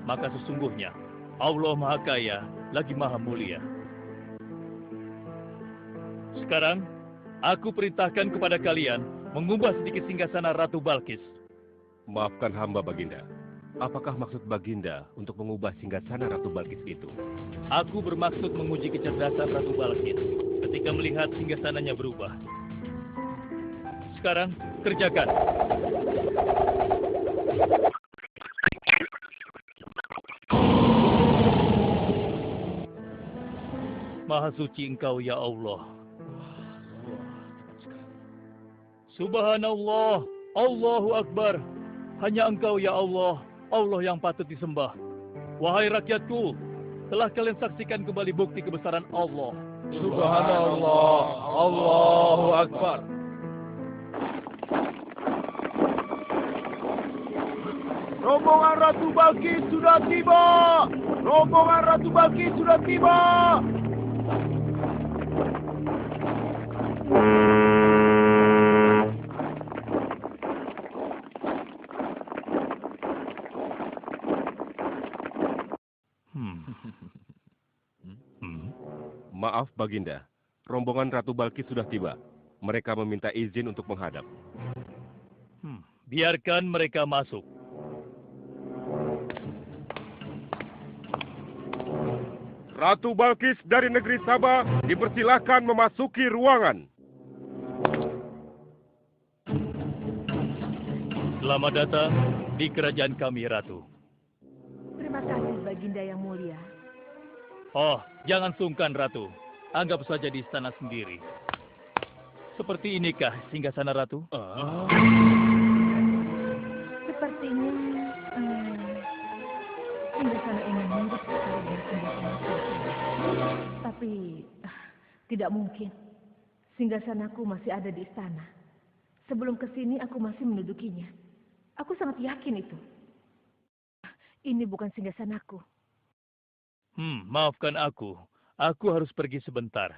maka sesungguhnya Allah Maha Kaya lagi Maha Mulia. Sekarang, aku perintahkan kepada kalian mengubah sedikit singgasana Ratu Balkis. Maafkan hamba, Baginda. Apakah maksud Baginda untuk mengubah singgasana Ratu Balkis itu? Aku bermaksud menguji kecerdasan Ratu Balkis ketika melihat singgasananya berubah. Sekarang, kerjakan. Maha suci Engkau, ya Allah. Subhanallah, Allahu Akbar. Hanya Engkau, ya Allah, Allah yang patut disembah. Wahai rakyatku, telah kalian saksikan kembali bukti kebesaran Allah. Subhanallah, Allahu Akbar. Rombongan Ratu Balkis sudah tiba. Rombongan Ratu Balkis sudah tiba. Maaf, Baginda. Rombongan Ratu Balkis sudah tiba. Mereka meminta izin untuk menghadap. Biarkan mereka masuk. Ratu Balkis dari negeri Sabah dipersilakan memasuki ruangan. Selamat datang di kerajaan kami, Ratu. Terima kasih, Baginda yang mulia. Oh, jangan sungkan, Ratu. Anggap saja di istana sendiri. Seperti inikah singgasana Ratu? Sepertinya singgasana ini mirip sekali dengan singgasana Sultan. Tapi tidak mungkin. Singgasanaku masih ada di istana. Sebelum kesini aku masih mendudukinya. Aku sangat yakin itu. Ini bukan singgasanaku. Maafkan aku. Aku harus pergi sebentar.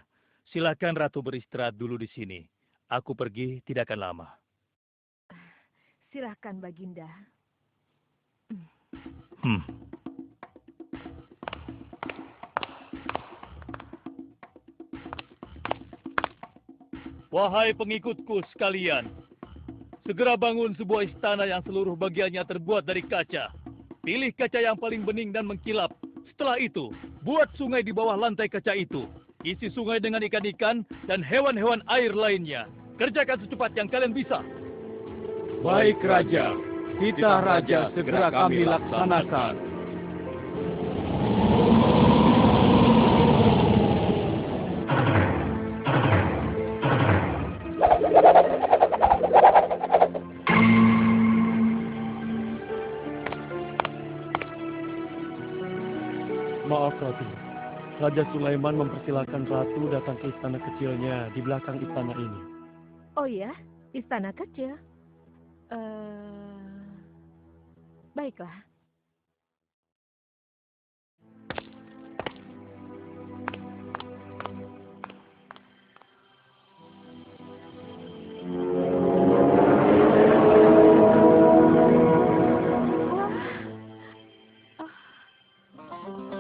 Silakan Ratu beristirahat dulu di sini. Aku pergi tidak akan lama. Silakan, Baginda. Wahai pengikutku sekalian, segera bangun sebuah istana yang seluruh bagiannya terbuat dari kaca. Pilih kaca yang paling bening dan mengkilap. Setelah itu, buat sungai di bawah lantai kaca itu. Isi sungai dengan ikan-ikan dan hewan-hewan air lainnya. Kerjakan secepat yang kalian bisa. Baik, Raja. Titah Raja segera kami laksanakan. Maaf, Ratu. Raja Sulaiman mempersilahkan Ratu datang ke istana kecilnya di belakang istana ini. Oh ya, istana kecil. Baiklah.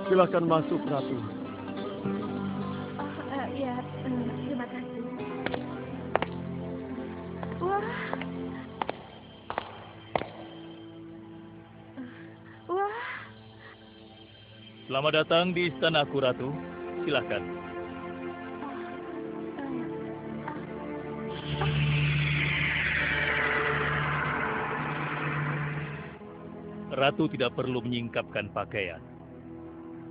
Silakan masuk, Ratu. Ya, terima kasih. Wah. Wah. Selamat datang di istanaku, Ratu. Silakan. Ratu tidak perlu menyingkapkan pakaian.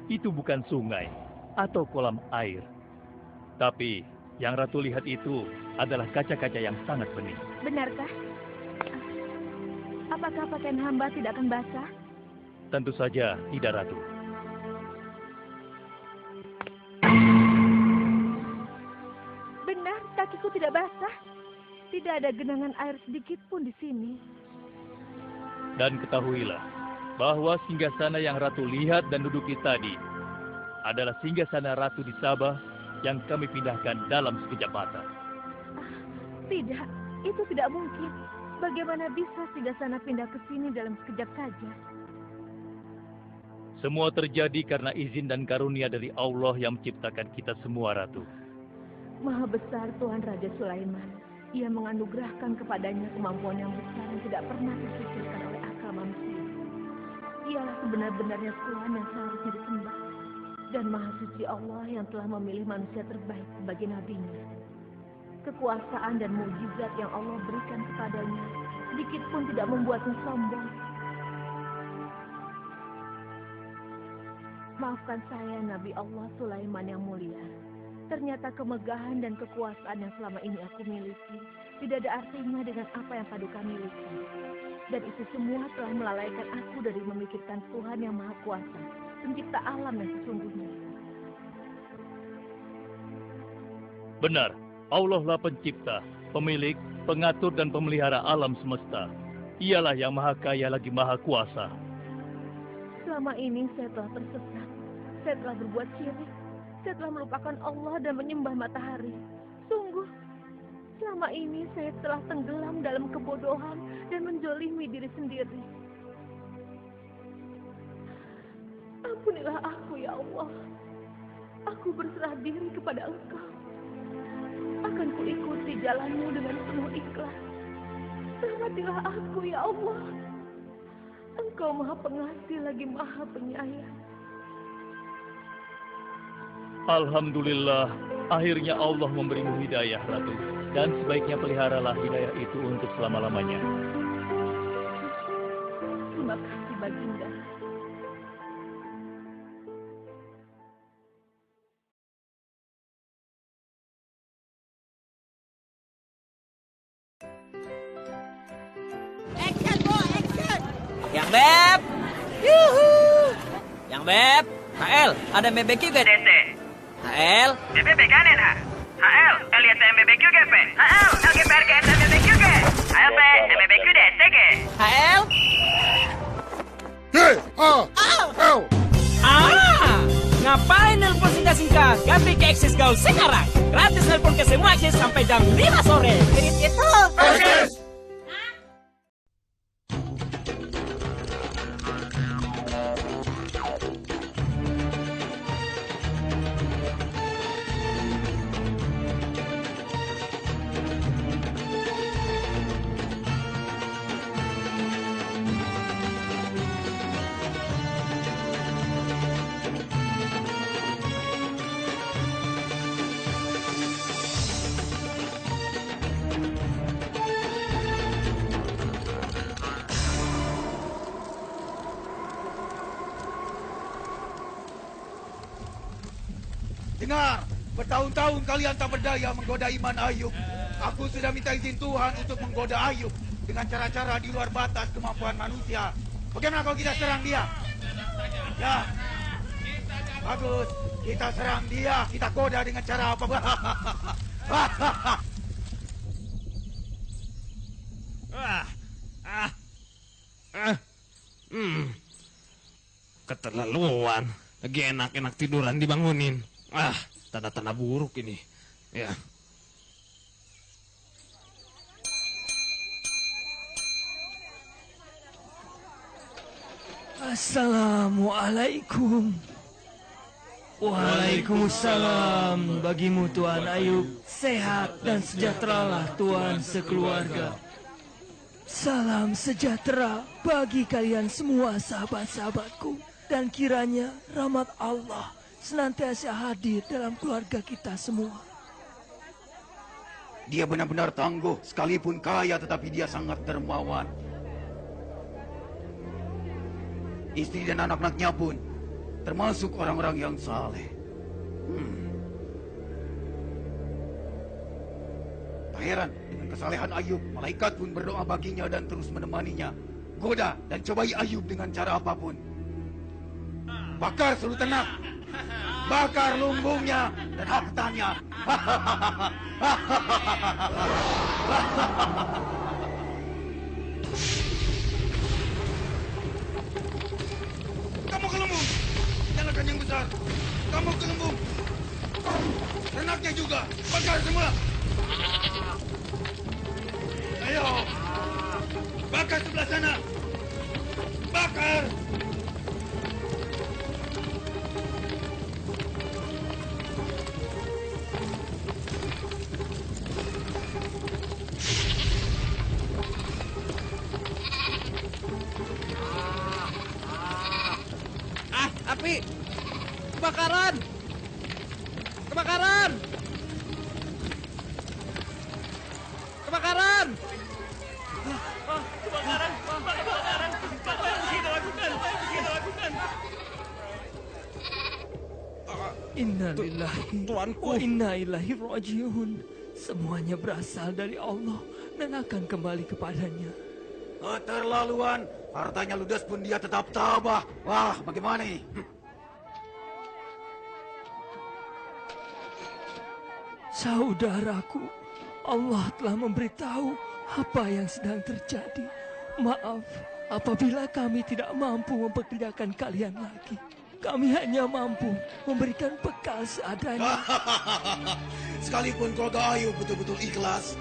Itu bukan sungai atau kolam air. Tapi yang Ratu lihat itu adalah kaca-kaca yang sangat bening. Benarkah? Apakah pakaian hamba tidak akan basah? Tentu saja tidak, Ratu. Benar, kakiku tidak basah. Tidak ada genangan air sedikit pun di sini. Dan ketahuilah bahwa singgasana yang Ratu lihat dan duduki tadi adalah singgasana Ratu di Sabah yang kami pindahkan dalam sekejap mata. Tidak, itu tidak mungkin. Bagaimana bisa singgasana pindah ke sini dalam sekejap saja? Semua terjadi karena izin dan karunia dari Allah yang menciptakan kita semua, Ratu. Maha besar Tuhan Raja Sulaiman. Ia menganugerahkan kepadanya kemampuan yang besar yang tidak pernah terpikirkan oleh akal manusia. Ialah sebenar-benarnya Tuhan yang seharusnya disembah. Dan Maha Suci Allah yang telah memilih manusia terbaik sebagai nabinya. Kekuasaan dan mukjizat yang Allah berikan kepadanya sedikit pun tidak membuatnya sombong. Maafkan saya, Nabi Allah Sulaiman yang mulia. Ternyata kemegahan dan kekuasaan yang selama ini aku miliki tidak ada artinya dengan apa yang Paduka miliki. Dan itu semua telah melalaikan aku dari memikirkan Tuhan yang Maha Kuasa, pencipta alam yang sesungguhnya. Benar, Allah lah pencipta, pemilik, pengatur dan pemelihara alam semesta. Ialah yang Maha Kaya lagi Maha Kuasa. Selama ini saya telah tersesat, saya telah berbuat syirik, saya telah melupakan Allah dan menyembah matahari. Sungguh, selama ini saya telah tenggelam dalam kebodohan dan menzolimi diri sendiri. Ampunilah aku, ya Allah. Aku berserah diri kepada Engkau. Akan kuikuti jalanmu dengan penuh ikhlas. Rahmatilah aku, ya Allah. Engkau Maha Pengasih lagi Maha Penyayang. Alhamdulillah, akhirnya Allah memberimu hidayah, Ratu. Dan sebaiknya peliharalah hidayah itu untuk selama-lamanya. Terima kasih, Baginda. Action, Bo, action! Yang Beb! Yuhu! Yang Beb! HL, ada BBQ gak? DC. HL? BBB kanen ha? HL, lihat MBBQ GP. HL, LGPR ke MBBQ ke? HLP, MBBQ DC ke? HL? Ngapain nelpon singkat-singkat? Ganti ke Axis Gaul sekarang. Gratis nelpon ke semua Axis sampai jam 5 sore. Jadi itu. Axis! Dengar, bertahun-tahun kalian tak berdaya menggoda iman Ayub. Aku sudah minta izin Tuhan untuk menggoda Ayub dengan cara-cara di luar batas kemampuan manusia. Bagaimana kalau kita serang dia? Ya. Bagus, kita serang dia. Kita goda dengan cara apa? Keterlaluan. Lagi enak-enak tiduran dibangunin. Tanda-tanda buruk ini. Ya. Assalamualaikum. Waalaikumsalam. Bagimu Tuan Ayub, sehat dan sejahteralah Tuan sekeluarga. Salam sejahtera bagi kalian semua sahabat-sahabatku, dan kiranya rahmat Allah senantiasa hadir dalam keluarga kita semua. Dia benar-benar tangguh, sekalipun kaya tetapi dia sangat dermawan. Istri dan anak-anaknya pun termasuk orang-orang yang saleh. Tak heran dengan kesalehan Ayub, malaikat pun berdoa baginya dan terus menemaninya. Goda dan cobai Ayub dengan cara apapun. Bakar seluruh ternak, bakar lumbungnya dan hartanya. Kamu ke lumbung, nyalakan yang besar. Kamu ke lumbung, ternaknya juga, bakar semua. Ayo, bakar sebelah sana, bakar. Api! Kebakaran! Kebakaran! Kebakaran! Kebakaran! Kebakaran! Apa yang kita lakukan? Apa yang kita lakukan? Inna lillahi wa inna ilaihi rajiun. Semuanya berasal dari Allah dan akan kembali kepadanya. Keterlaluan, hartanya ludes pun dia tetap tabah. Wah, bagaimana ini? Saudaraku, Allah telah memberitahu apa yang sedang terjadi. Maaf apabila kami tidak mampu mempekerjakan kalian lagi. Kami hanya mampu memberikan bekal seadanya. Sekalipun keluarga Ayub betul-betul ikhlas,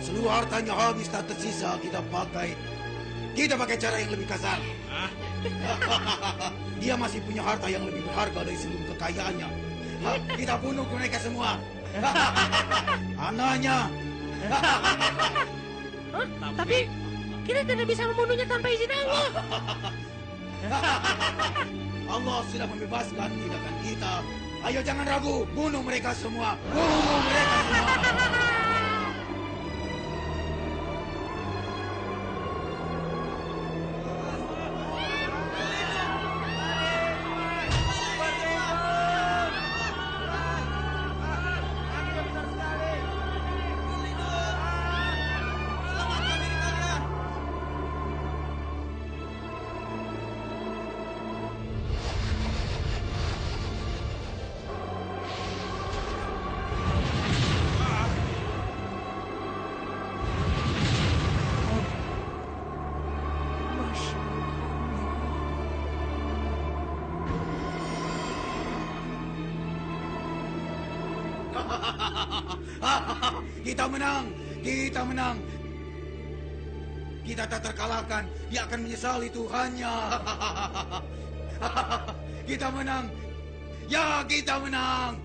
seluruh hartanya habis tak tersisa kita pakai cara yang lebih kasar. Dia masih punya harta yang lebih berharga dari seluruh kekayaannya. Kita bunuh mereka semua. Anaknya. Tapi kita tidak bisa membunuhnya tanpa izin Allah. Allah sudah membebaskan tindakan kita. Ayo jangan ragu, bunuh mereka semua. Bunuh mereka semua. Kita menang, kita menang. Kita tak terkalahkan, dia akan menyesali Tuhannya. Kita menang, ya kita menang.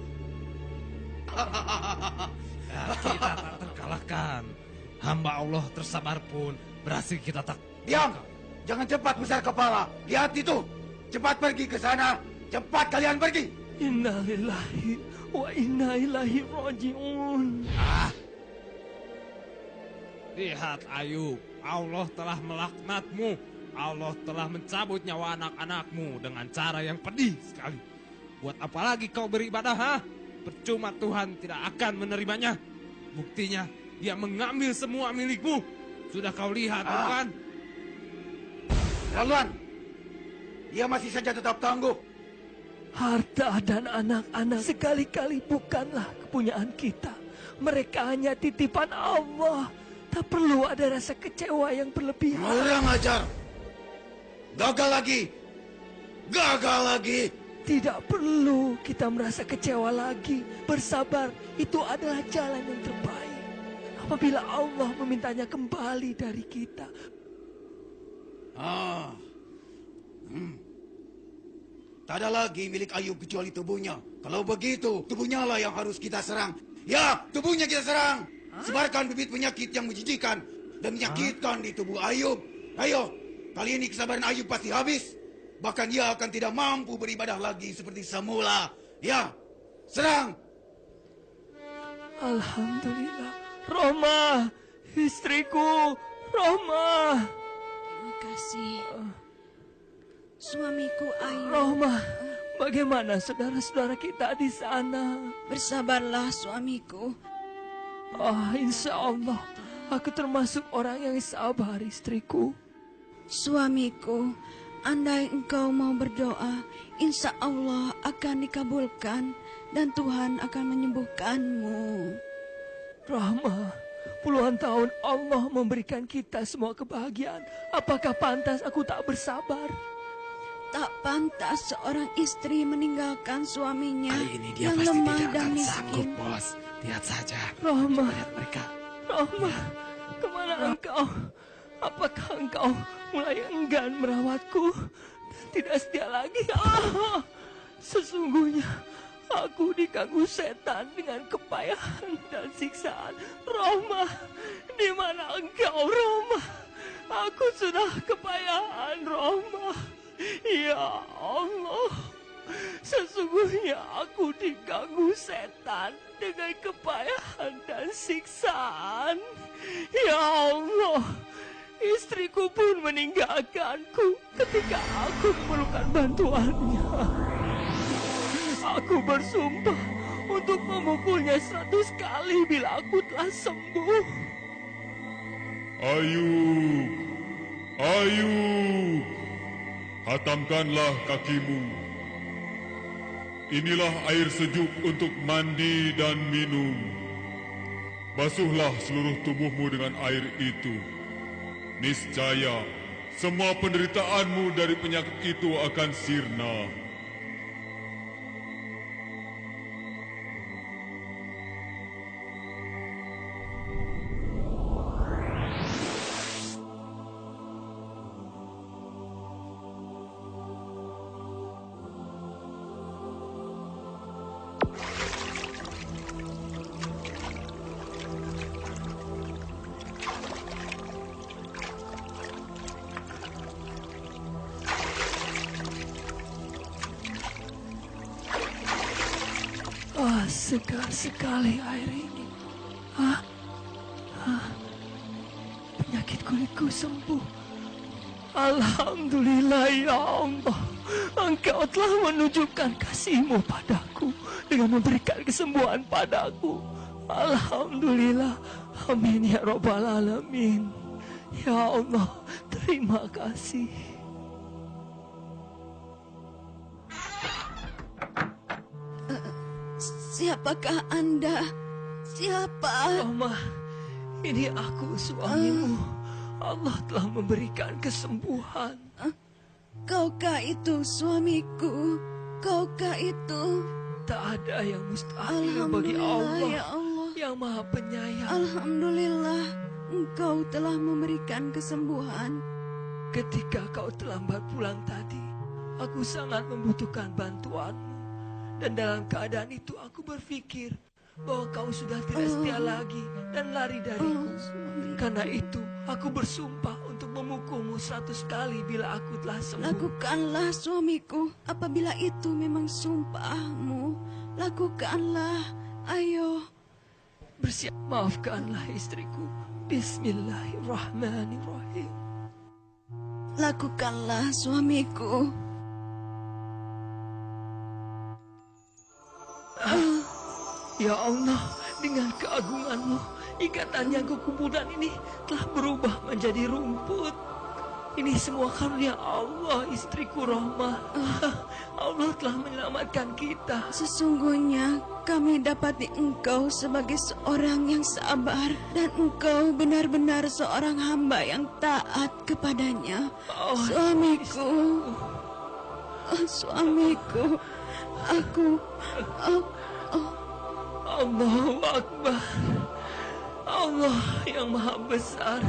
Kita tak terkalahkan. Hamba Allah tersabar pun berhasil kita tak. Diam, jangan cepat besar kepala. Lihat itu, cepat pergi ke sana. Cepat kalian pergi. Inna lillahi wa inna ilaihi rajiun. Lihat Ayub, Allah telah melaknatmu. Allah telah mencabut nyawa anak-anakmu dengan cara yang pedih sekali. Buat apa lagi kau beribadah, ha? Percuma Tuhan tidak akan menerimanya. Buktinya, dia mengambil semua milikmu. Sudah kau lihat, bukan? Laluan, dia masih saja tetap tangguh. Harta dan anak-anak sekali-kali bukanlah kepunyaan kita. Mereka hanya titipan Allah. Tak perlu ada rasa kecewa yang berlebihan. Kurang ajar. Gagal lagi. Gagal lagi. Tidak perlu kita merasa kecewa lagi. Bersabar, itu adalah jalan yang terbaik. Apabila Allah memintanya kembali dari kita. Tak ada lagi milik Ayub kecuali tubuhnya. Kalau begitu, tubuhnya lah yang harus kita serang. Ya, tubuhnya kita serang. Sebarkan bibit penyakit yang menjijikan dan menyakitkan di tubuh Ayub. Ayo, kali ini kesabaran Ayub pasti habis. Bahkan dia akan tidak mampu beribadah lagi seperti semula. Ya, serang. Alhamdulillah. Roma, istriku, Roma. Terima kasih. Suamiku Ayub. Roma, bagaimana saudara-saudara kita di sana? Bersabarlah suamiku. Insya Allah, aku termasuk orang yang sabar, istriku. Suamiku, andai engkau mau berdoa, insya Allah akan dikabulkan dan Tuhan akan menyembuhkanmu. Rahma, puluhan tahun Allah memberikan kita semua kebahagiaan. Apakah pantas aku tak bersabar? Tak pantas seorang istri meninggalkan suaminya Kali ini dia yang pasti lemah tidak dan akan miskin. sanggup, Bos. Lihat saja. Rahma, Lihat mereka. Rahma, kemana engkau? Apakah engkau mulai enggan merawatku dan tidak setia lagi? Sesungguhnya aku diganggu setan dengan kepayahan dan siksaan. Roma, di mana engkau, Roma? Aku sudah kepayahan, Roma. Ya Allah, sesungguhnya aku diganggu setan dengan kepayahan dan siksaan. Ya Allah, istriku pun meninggalkanku ketika aku memerlukan bantuannya. Aku bersumpah untuk memukulnya 100 kali bila aku telah sembuh. Ayub, Ayub, hatamkanlah kakimu. Inilah air sejuk untuk mandi dan minum. Basuhlah seluruh tubuhmu dengan air itu. Niscaya semua penderitaanmu dari penyakit itu akan sirna. Segar sekali air ini. Penyakit kulitku sembuh. Alhamdulillah ya Allah. Engkau telah menunjukkan kasih-Mu padaku dengan memberikan kesembuhan padaku. Alhamdulillah. Amin ya Rabbal Alamin. Ya Allah, terima kasih. Siapakah Anda? Siapa? Roma, ini aku suamimu. Allah telah memberikan kesembuhan. Kaukah itu suamiku? Kaukah itu? Tak ada yang mustahil bagi Allah, ya Allah yang Maha Penyayang. Alhamdulillah, Engkau telah memberikan kesembuhan. Ketika kau terlambat pulang tadi, aku sangat membutuhkan bantuanmu. Dan dalam keadaan itu aku berpikir bahwa kau sudah tidak setia lagi dan lari dariku. Karena itu aku bersumpah untuk memukulmu 100 kali bila aku telah sembuh. Lakukanlah suamiku, apabila itu memang sumpahmu. Lakukanlah, ayo. Bersiap, maafkanlah istriku. Bismillahirrahmanirrahim. Lakukanlah suamiku. Ya Allah, dengan keagungan-Mu, ikatan yang kukumpulkan ini telah berubah menjadi rumput. Ini semua karunia Allah, istriku Rohmah. Allah telah menyelamatkan kita. Sesungguhnya kami dapati engkau sebagai seorang yang sabar dan engkau benar-benar seorang hamba yang taat kepadanya. Suamiku, suamiku, Allahu Akbar. Allah yang Maha Besar,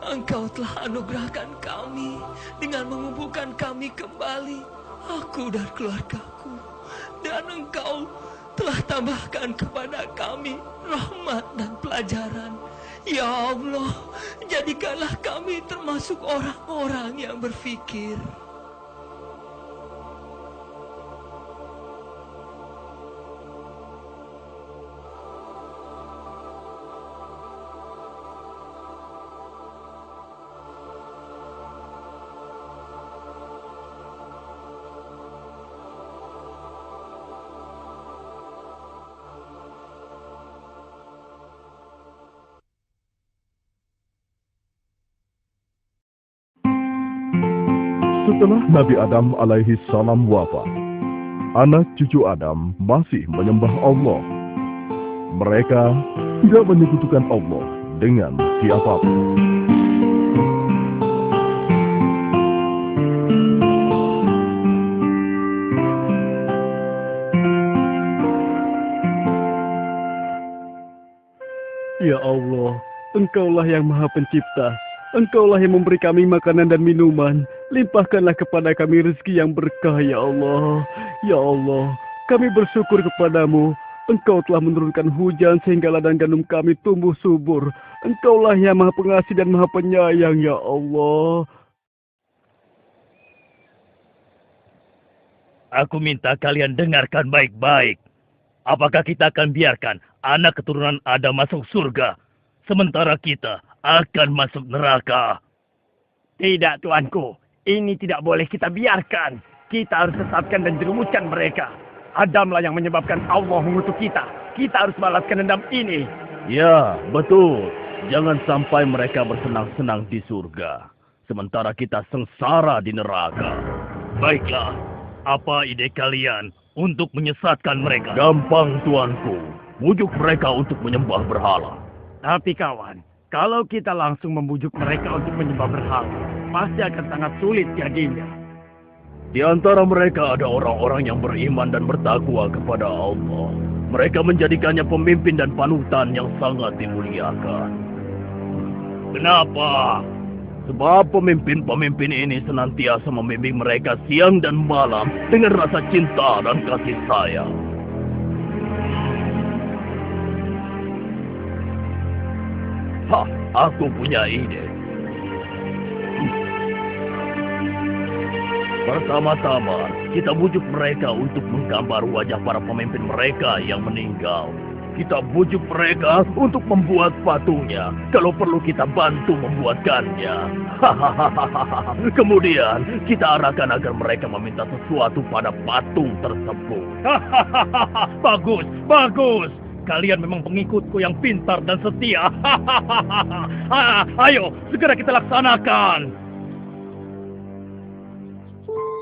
Engkau telah anugerahkan kami dengan mengumpulkan kami kembali, aku dan keluargaku. Dan Engkau telah tambahkan kepada kami rahmat dan pelajaran. Ya Allah, jadikanlah kami termasuk orang-orang yang berfikir. Setelah Nabi Adam alaihi salam wafat, anak cucu Adam masih menyembah Allah. Mereka tidak menyekutukan Allah dengan siapapun. Ya Allah, Engkaulah yang Maha Pencipta. Engkaulah yang memberi kami makanan dan minuman. Limpahkanlah kepada kami rezeki yang berkah, ya Allah. Ya Allah, kami bersyukur kepadamu. Engkau telah menurunkan hujan sehingga ladang gandum kami tumbuh subur. Engkaulah yang Maha Pengasih dan Maha Penyayang, ya Allah. Aku minta kalian dengarkan baik-baik. Apakah kita akan biarkan anak keturunan Adam masuk surga, sementara kita akan masuk neraka? Tidak, Tuanku. Ini tidak boleh kita biarkan. Kita harus sesatkan dan jerumuskan mereka. Adamlah yang menyebabkan Allah mengutuk kita. Kita harus balaskan dendam ini. Ya, betul. Jangan sampai mereka bersenang-senang di surga, sementara kita sengsara di neraka. Baiklah, apa ide kalian untuk menyesatkan mereka? Gampang, Tuanku. Bujuk mereka untuk menyembah berhala. Tapi kawan, kalau kita langsung membujuk mereka untuk menyembah berhala, pasti akan sangat sulit jadinya. Di antara mereka ada orang-orang yang beriman dan bertakwa kepada Allah. Mereka menjadikannya pemimpin dan panutan yang sangat dimuliakan. Kenapa? Sebab pemimpin-pemimpin ini senantiasa membimbing mereka siang dan malam dengan rasa cinta dan kasih sayang. Aku punya ide. Pertama-tama, kita bujuk mereka untuk menggambar wajah para pemimpin mereka yang meninggal. Kita bujuk mereka untuk membuat patungnya. Kalau perlu kita bantu membuatkannya. Kemudian, kita arahkan agar mereka meminta sesuatu pada patung tersebut. Bagus, bagus. Kalian memang pengikutku yang pintar dan setia. Ayo, segera kita laksanakan.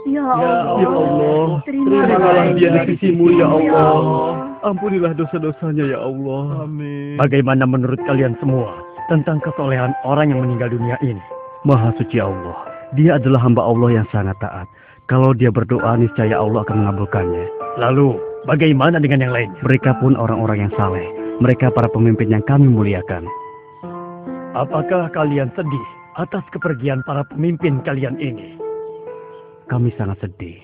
Ya Allah, Ya Allah, terimalah dia di sisimu, ya Allah. Ampunilah dosa-dosanya, ya Allah. Amin. Bagaimana menurut kalian semua tentang kesolehan orang yang meninggal dunia ini? Maha suci Allah, dia adalah hamba Allah yang sangat taat. Kalau dia berdoa, niscaya Allah akan mengabulkannya. Lalu, bagaimana dengan yang lainnya? Mereka pun orang-orang yang saleh. Mereka para pemimpin yang kami muliakan. Apakah kalian sedih atas kepergian para pemimpin kalian ini? Kami sangat sedih.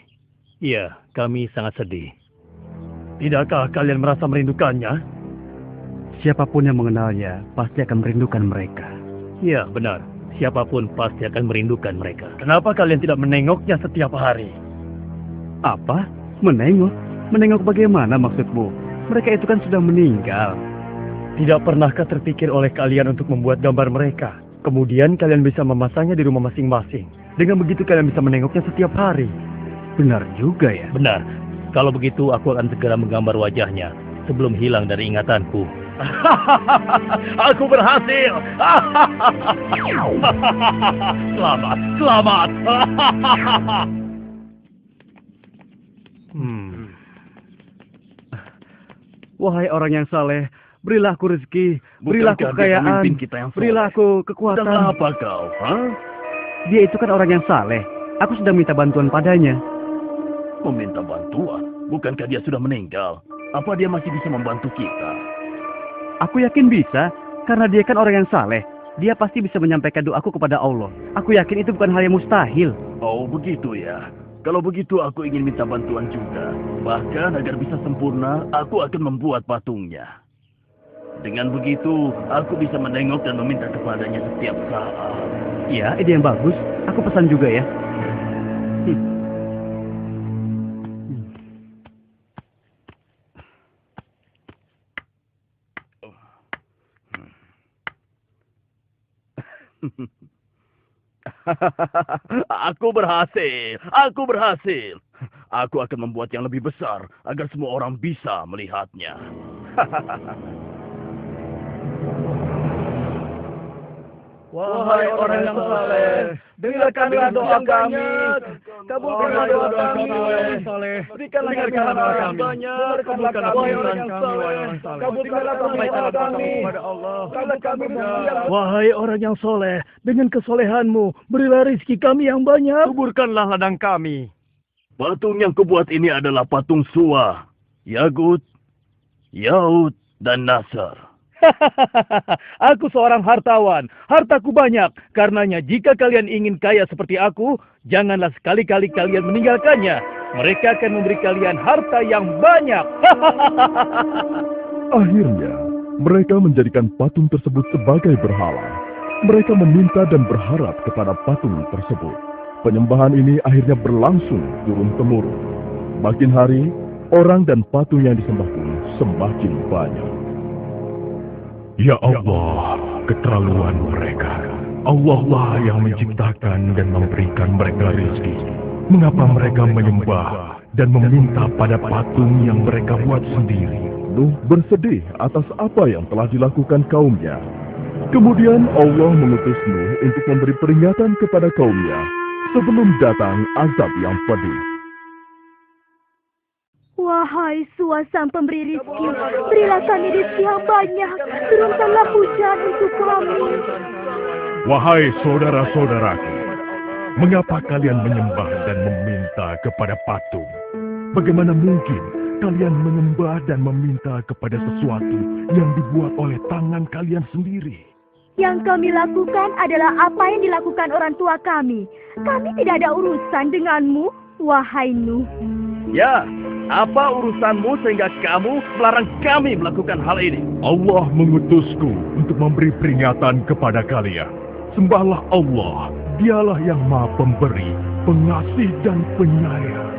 Iya, kami sangat sedih. Tidakkah kalian merasa merindukannya? Siapapun yang mengenalnya pasti akan merindukan mereka. Iya, benar. Siapapun pasti akan merindukan mereka. Kenapa kalian tidak menengoknya setiap hari? Apa? Menengok? Menengok bagaimana maksudmu? Mereka itu kan sudah meninggal. Tidak pernahkah terpikir oleh kalian untuk membuat gambar mereka? Kemudian kalian bisa memasangnya di rumah masing-masing. Dengan begitu kalian bisa menengoknya setiap hari. Benar juga ya? Benar. Kalau begitu aku akan segera menggambar wajahnya sebelum hilang dari ingatanku. Aku berhasil. Selamat, selamat. Wahai orang yang saleh, berilah aku rezeki, berilah aku Bukankah dia kekayaan, pemimpin kita yang saleh? berilah aku kekuatan. Sedang apa kau? Dia itu kan orang yang saleh. Aku sedang minta bantuan padanya. Meminta bantuan? Bukankah dia sudah meninggal? Apa dia masih bisa membantu kita? Aku yakin bisa, karena dia kan orang yang saleh. Dia pasti bisa menyampaikan doaku kepada Allah. Aku yakin itu bukan hal yang mustahil. Oh, begitu ya. Kalau begitu aku ingin minta bantuan juga. Bahkan agar bisa sempurna, aku akan membuat patungnya. Dengan begitu, aku bisa menengok dan meminta kepadanya setiap saat. Iya, ide yang bagus. Aku pesan juga ya. Aku berhasil. Aku berhasil. Aku akan membuat yang lebih besar agar semua orang bisa melihatnya. Wahai orang yang saleh, dengarkanlah doa kami. Kabulkanlah doa kami, wahai yang saleh. Berikanlah doa kami banyak. Kabulkanlah wahai orang yang saleh. Kabulkanlah doa kami kepada Allah. Wahai orang yang soleh, dengan kesolehanmu, berilah rezeki kami yang banyak. Kuburkanlah ladang kami. Patung yang kubuat ini adalah patung Suwa, Yagut, Yaud, dan Nasr. Aku seorang hartawan, hartaku banyak. Karenanya jika kalian ingin kaya seperti aku, janganlah sekali-kali kalian meninggalkannya. Mereka akan memberi kalian harta yang banyak. Akhirnya, mereka menjadikan patung tersebut sebagai berhala. Mereka meminta dan berharap kepada patung tersebut. Penyembahan ini akhirnya berlangsung turun-temurun. Makin hari, orang dan patung yang disembah pun semakin banyak. Ya Allah, keterlaluan mereka. Allah lah yang menciptakan dan memberikan mereka rezeki. Mengapa mereka menyembah dan meminta pada patung yang mereka buat sendiri? Nuh bersedih atas apa yang telah dilakukan kaumnya. Kemudian Allah mengutus Nuh untuk memberi peringatan kepada kaumnya sebelum datang azab yang pedih. Wahai Suwa sang pemberi rizki, berilah kami rizki yang banyak. Turunkanlah hujan untuk kami. Wahai saudara-saudaraku, mengapa kalian menyembah dan meminta kepada patung? Bagaimana mungkin kalian menyembah dan meminta kepada sesuatu yang dibuat oleh tangan kalian sendiri? Yang kami lakukan adalah apa yang dilakukan orang tua kami. Kami tidak ada urusan denganmu, wahai Nuh. Ya, apa urusanmu sehingga kamu melarang kami melakukan hal ini? Allah mengutusku untuk memberi peringatan kepada kalian. Sembahlah Allah, dialah yang maha pemberi, pengasih dan penyayang.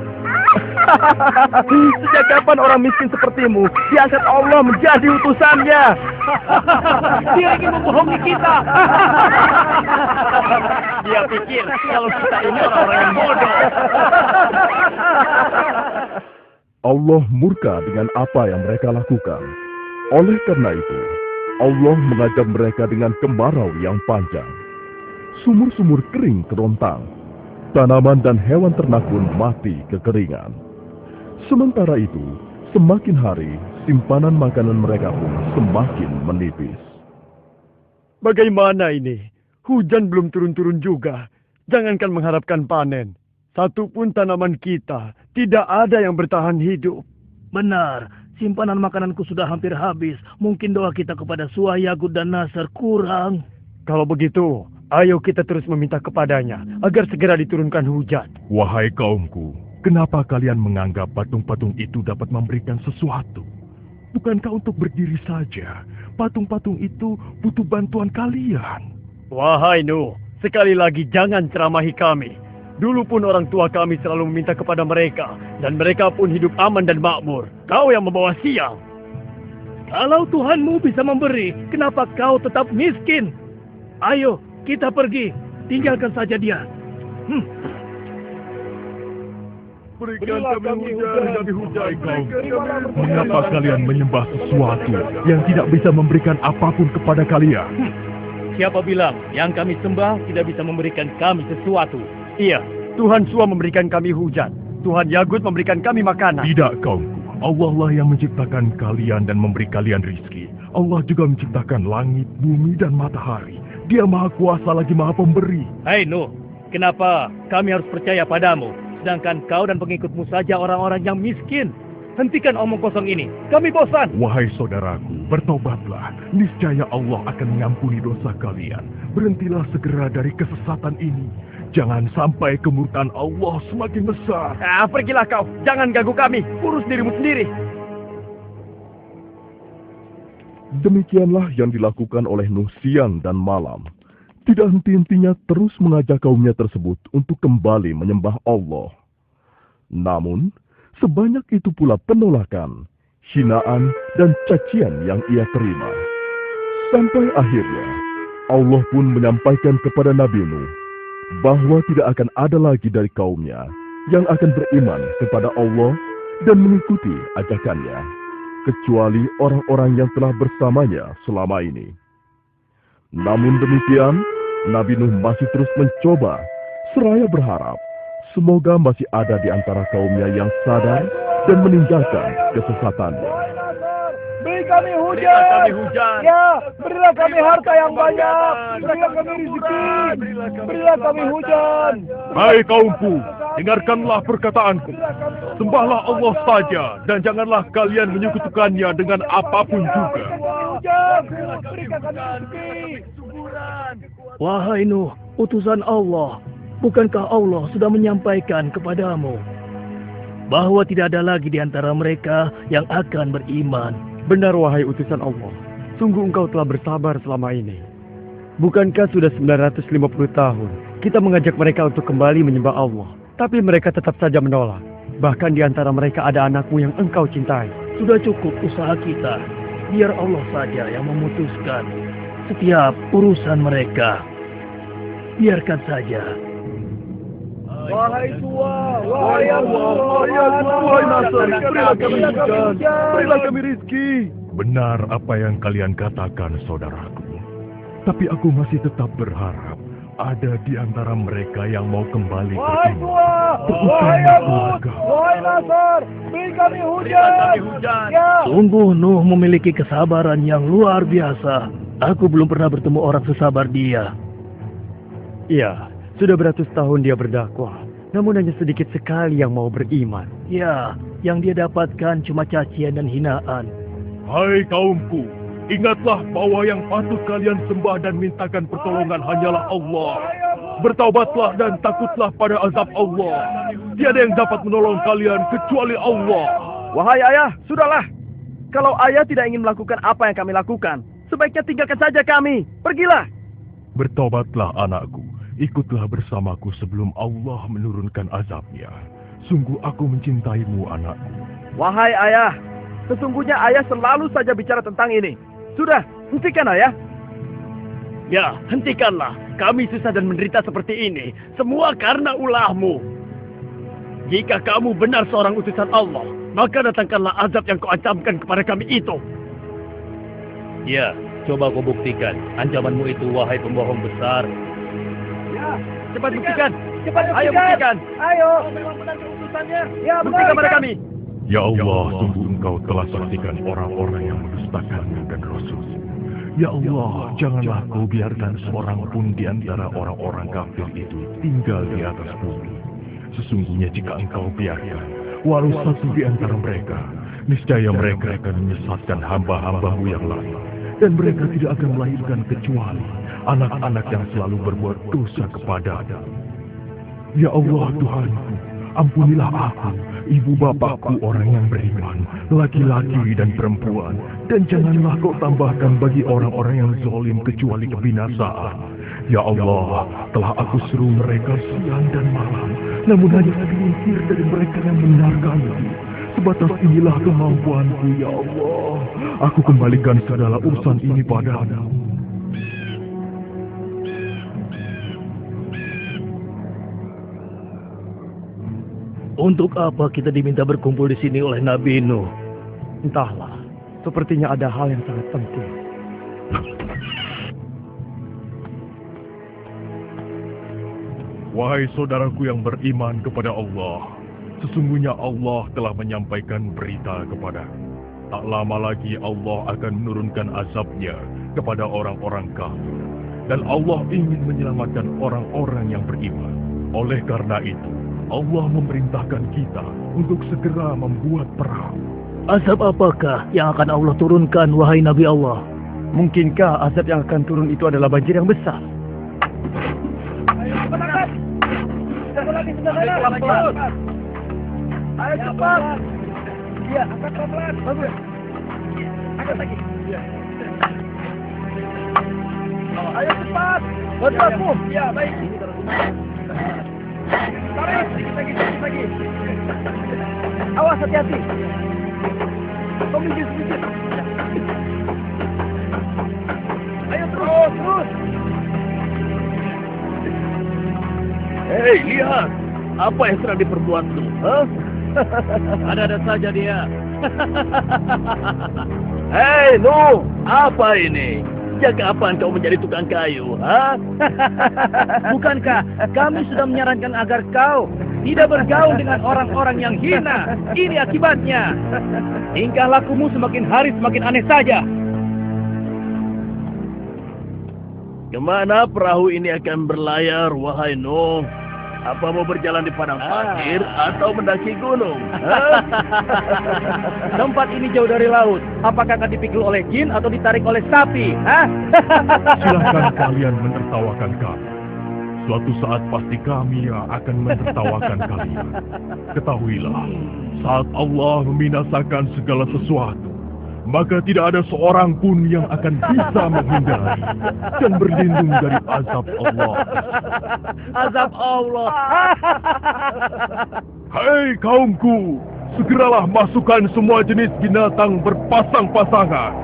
Sejak kapan orang miskin sepertimu diangkat Allah menjadi utusannya? Dia ingin membohongi kita. Dia pikir kalau kita ini orang-orang yang bodoh. Allah murka dengan apa yang mereka lakukan. Oleh karena itu, Allah mengajar mereka dengan kemarau yang panjang. Sumur-sumur kering kerontang. Tanaman dan hewan ternak pun mati kekeringan. Sementara itu, semakin hari, simpanan makanan mereka pun semakin menipis. Bagaimana ini? Hujan belum turun-turun juga. Jangankan mengharapkan panen. Satupun tanaman kita tidak ada yang bertahan hidup. Benar, simpanan makananku sudah hampir habis. Mungkin doa kita kepada Suwa, Yagut, dan Nasr kurang. Kalau begitu, ayo kita terus meminta kepadanya agar segera diturunkan hujan. Wahai kaumku, kenapa kalian menganggap patung-patung itu dapat memberikan sesuatu? Bukankah untuk berdiri saja, patung-patung itu butuh bantuan kalian? Wahai Nuh, sekali lagi jangan ceramahi kami. Dulu pun orang tua kami selalu meminta kepada mereka, dan mereka pun hidup aman dan makmur. Kau yang membawa sial. Kalau Tuhanmu bisa memberi, kenapa kau tetap miskin? Ayo, kita pergi. Tinggalkan saja dia. Berikan kami hujan. Mengapa kalian menyembah sesuatu yang tidak bisa memberikan apapun kepada kalian? Siapa bilang yang kami sembah tidak bisa memberikan kami sesuatu? Iya, Tuhan Sua memberikan kami hujan. Tuhan Yagut memberikan kami makanan. Tidak, kaumku. Allah lah yang menciptakan kalian dan memberi kalian rizki. Allah juga menciptakan langit, bumi, dan matahari. Dia maha kuasa lagi maha pemberi. Hai Nuh, kenapa kami harus percaya padamu? Sedangkan kau dan pengikutmu saja orang-orang yang miskin. Hentikan omong kosong ini. Kami bosan. Wahai saudaraku, bertobatlah. Niscaya Allah akan mengampuni dosa kalian. Berhentilah segera dari kesesatan ini. Jangan sampai kemurkaan Allah semakin besar. Pergilah kau. Jangan ganggu kami. Urus dirimu sendiri. Demikianlah yang dilakukan oleh Nuh siang dan malam. Tidak henti-hentinya terus mengajak kaumnya tersebut untuk kembali menyembah Allah. Namun, sebanyak itu pula penolakan, hinaan, dan cacian yang ia terima. Sampai akhirnya, Allah pun menyampaikan kepada Nabi Nuh bahwa tidak akan ada lagi dari kaumnya yang akan beriman kepada Allah dan mengikuti ajakannya, kecuali orang-orang yang telah bersamanya selama ini. Namun demikian, Nabi Nuh masih terus mencoba, seraya berharap semoga masih ada di antara kaumnya yang sadar dan meninggalkan kesesatannya. Beri kami hujan. Ya, berilah kami harta yang banyak. Berilah kami rezeki. Berilah kami hujan. Hai kaumku, dengarkanlah perkataanku. Sembahlah Allah saja dan janganlah kalian menyekutukannya dengan apapun juga. Wahai Nuh, utusan Allah, bukankah Allah sudah menyampaikan kepadamu bahwa tidak ada lagi di antara mereka yang akan beriman? Benar, wahai utusan Allah. Sungguh engkau telah bersabar selama ini. Bukankah sudah 950 tahun kita mengajak mereka untuk kembali menyembah Allah, tapi mereka tetap saja menolak. Bahkan di antara mereka ada anakmu yang engkau cintai. Sudah cukup usaha kita. Biar Allah saja yang memutuskan setiap urusan mereka. Biarkan saja. Wahai tua, wahai Allah, wahai Nasr, berilah kami hujan, berilah kami rizki. Benar apa yang kalian katakan, saudaraku. Tapi aku masih tetap berharap ada di antara mereka yang mau kembali beriman. Wahai Yagut, wahai Nasr, beri kami hujan. Ya. Sungguh Nuh memiliki kesabaran yang luar biasa. Aku belum pernah bertemu orang sesabar dia. Iya, sudah beratus tahun dia berdakwah, namun hanya sedikit sekali yang mau beriman. Ya, yang dia dapatkan cuma cacian dan hinaan. Hai kaumku, ingatlah bahwa yang patut kalian sembah dan mintakan pertolongan hanyalah Allah. Bertaubatlah dan takutlah pada azab Allah. Tiada yang dapat menolong kalian kecuali Allah. Wahai ayah, sudahlah. Kalau ayah tidak ingin melakukan apa yang kami lakukan, sebaiknya tinggalkan saja kami. Pergilah. Bertobatlah anakku. Ikutlah bersamaku sebelum Allah menurunkan azabnya. Sungguh aku mencintaimu, anakku. Wahai ayah, sesungguhnya ayah selalu saja bicara tentang ini. Sudah, hentikan ayah. Ya, hentikanlah. Kami susah dan menderita seperti ini. Semua karena ulahmu. Jika kamu benar seorang utusan Allah, maka datangkanlah azab yang kau ancamkan kepada kami itu. Ya, coba kau buktikan ancamanmu itu, wahai pembohong besar. Ya, cepat buktikan. Cepat buktikan. Ayo buktikan. Ayo. Ya, buktikan pada kami. Ya Allah, sungguh engkau telah saksikan orang-orang yang mendustakanmu dan Rasul. Ya Allah, janganlah kau biarkan seorang pun di antara orang-orang kafir itu tinggal di atas bumi. Sesungguhnya jika engkau biarkan, walau satu di antara mereka, niscaya mereka akan menyesatkan hamba-hambamu yang lain. Dan mereka tidak akan melahirkan kecuali anak-anak yang selalu berbuat dosa kepada-Nya. Ya Allah Tuhanku, ampunilah aku, ibu bapakku orang yang beriman, laki-laki dan perempuan, dan janganlah kau tambahkan bagi orang-orang yang zalim kecuali kebinasaan. Ya Allah, telah aku seru mereka siang dan malam, namun hanya segelintir dari mereka yang mendengarkanku. Sebatas inilah kemampuanku, ya Allah. Aku kembalikan segala urusan ini padamu. Untuk apa kita diminta berkumpul di sini oleh Nabi Nuh? Entahlah, sepertinya ada hal yang sangat penting. Wahai saudaraku yang beriman kepada Allah, sesungguhnya Allah telah menyampaikan berita kepadaku. Tak lama lagi Allah akan menurunkan azabnya kepada orang-orang kafir. Dan Allah ingin menyelamatkan orang-orang yang beriman. Oleh karena itu, Allah memerintahkan kita untuk segera membuat perahu. Azab apakah yang akan Allah turunkan, wahai Nabi Allah? Mungkinkah azab yang akan turun itu adalah banjir yang besar? Ayo cepat. Iya, angkat pelan-pelan. Bagus. Angkat lagi. Iya. Ayo cepat. Bantu aku. Iya, baik. Tarik, sedikit lagi. Awas, hati-hati. Kau minggir sedikit. Ayo terus. Hei, lihat. Apa yang sedang diperbuat lu? Ada-ada saja dia. Hei, Nuh, apa ini? Sejak kapan kau menjadi tukang kayu, ha? Bukankah kami sudah menyarankan agar kau tidak bergaul dengan orang-orang yang hina? Ini akibatnya. Tingkah lakumu semakin hari semakin aneh saja. Kemana perahu ini akan berlayar, wahai Nuh? Apa mau berjalan di padang pasir atau mendaki gunung? Tempat ini jauh dari laut. Apakah akan dipikul oleh jin atau ditarik oleh sapi? Silahkan kalian menertawakan kami. Suatu saat pasti kami yang akan menertawakan kalian. Ketahuilah, saat Allah membinasakan segala sesuatu, maka tidak ada seorang pun yang akan bisa menghindari dan berlindung dari azab Allah. Azab Allah. Hei kaumku, segeralah masukkan semua jenis binatang berpasang-pasangan.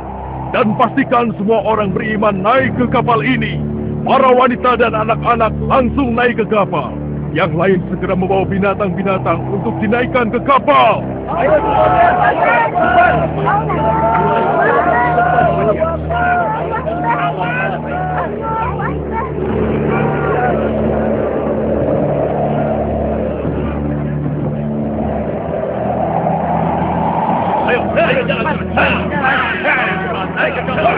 Dan pastikan semua orang beriman naik ke kapal ini. Para wanita dan anak-anak langsung naik ke kapal. Yang lain segera membawa binatang-binatang untuk dinaikkan ke kapal. Ayo, jangan. Naik ke kapal.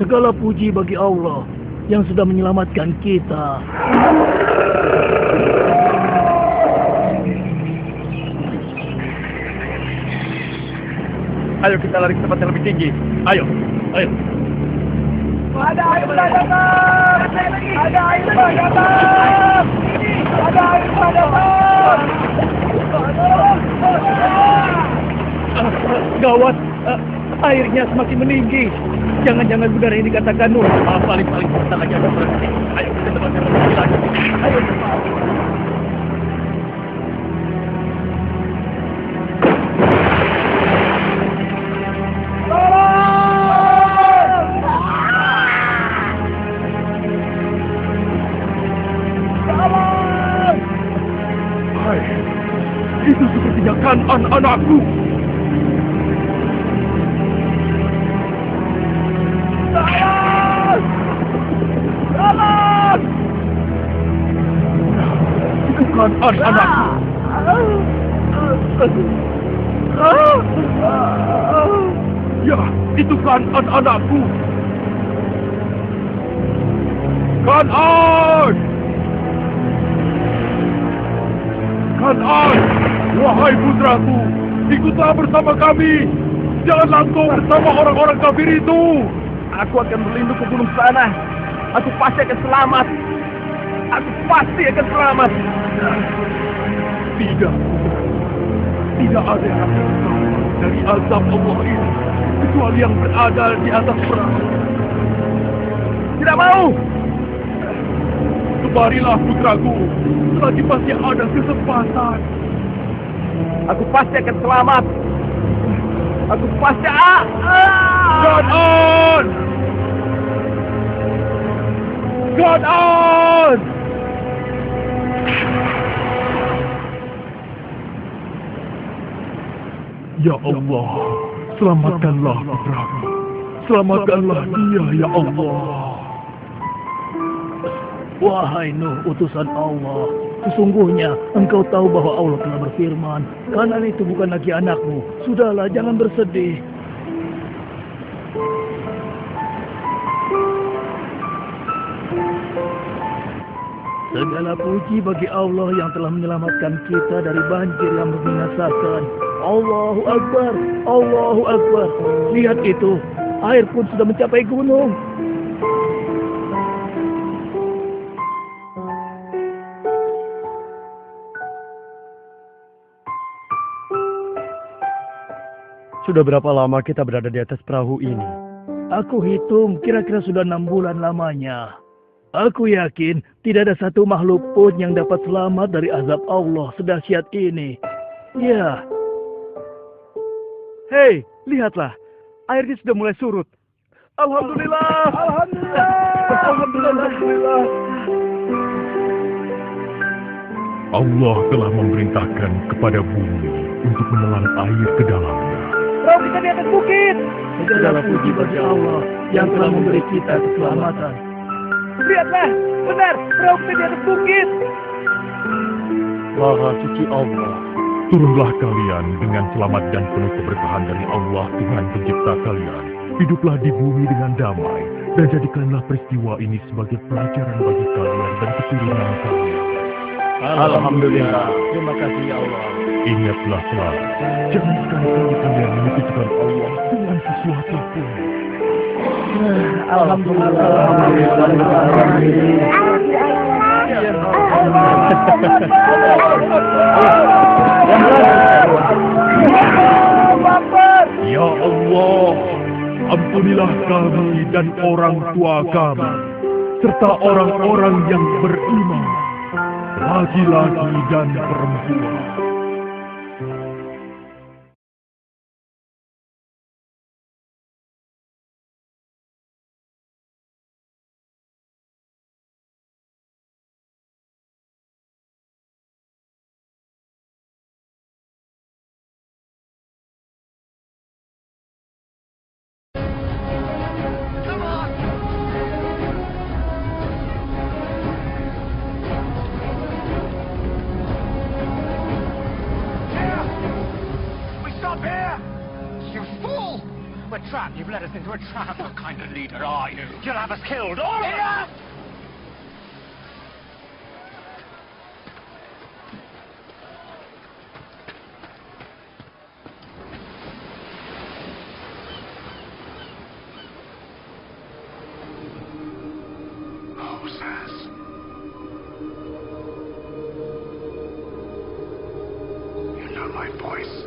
Segala puji bagi Allah yang sudah menyelamatkan kita. Ayo kita lari ke tempat yang lebih tinggi. Ayo. Ada air datang. Ada air datang. Gawat, airnya semakin meninggi. Jangan-jangan benar ini dikatakan Nuh. Paling sebentar lagi akan berhenti. Ayo kita tempat yang lebih tinggi lagi. Ayo cepat. anak-anakku. Tolong! Tolong! Itu kan anak-anakku. Ya, itu kan anak-anakku. Kan'an! Kan'an! Wahai putraku, ikutlah bersama kami. Janganlah engkau bersama orang-orang kafir itu. Aku akan berlindung ke gunung sana. Aku pasti akan selamat. Aku pasti akan selamat. Tidak. Tidak ada yang akan selamat dari azab Allah ini, kecuali yang berada di atas perahu. Tidak mau. Kemarilah putraku, selagi masih ada kesempatan. Aku pasti akan selamat. Aku pasti Kan'an! Kan'an! Ya Allah, selamatkanlah putraku. Selamatkanlah dia, ya Allah. Wahai Nuh, utusan Allah, sesungguhnya engkau tahu bahwa Allah telah berfirman, Kan'an itu bukan lagi anakmu. Sudahlah, jangan bersedih. Segala puji bagi Allah yang telah menyelamatkan kita dari banjir yang membinasakan. Allahu Akbar, Allahu Akbar. Lihat itu, air pun sudah mencapai gunung. Sudah berapa lama kita berada di atas perahu ini? Aku hitung kira-kira sudah 6 bulan lamanya. Aku yakin tidak ada satu makhluk pun yang dapat selamat dari azab Allah sedahsyat ini. Ya. Hei, lihatlah. Airnya sudah mulai surut. Alhamdulillah. Alhamdulillah. Alhamdulillah. Allah telah memerintahkan kepada bumi untuk menelan air ke dalamnya. Perahu kita di atas bukit. Segala puji bagi Allah yang telah memberi kita keselamatan. Lihatlah, benar, perahu kita di atas bukit. Maha suci Allah. Turunlah kalian dengan selamat dan penuh keberkahan dari Allah Tuhan pencipta kalian. Hiduplah di bumi dengan damai dan jadikanlah peristiwa ini sebagai pelajaran bagi kalian dan keturunan kalian. Alhamdulillah. Terima kasih ya Allah. Ingatlah selalu, jangan sekali-kali kalian menyekutukan Allah dengan sesuatu pun. Alhamdulillah. Ya Allah, ampunilah kami dan orang tua kami, serta orang-orang yang beriman, laki-laki dan perempuan. Trap! You've led us into a trap! What kind of leader are you? You'll have us killed, all of us! Moses. You know my voice.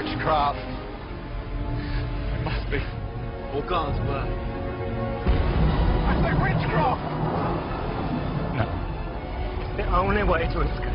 witchcraft. It must be. Or God's word. I say witchcraft! No. It's the only way to escape.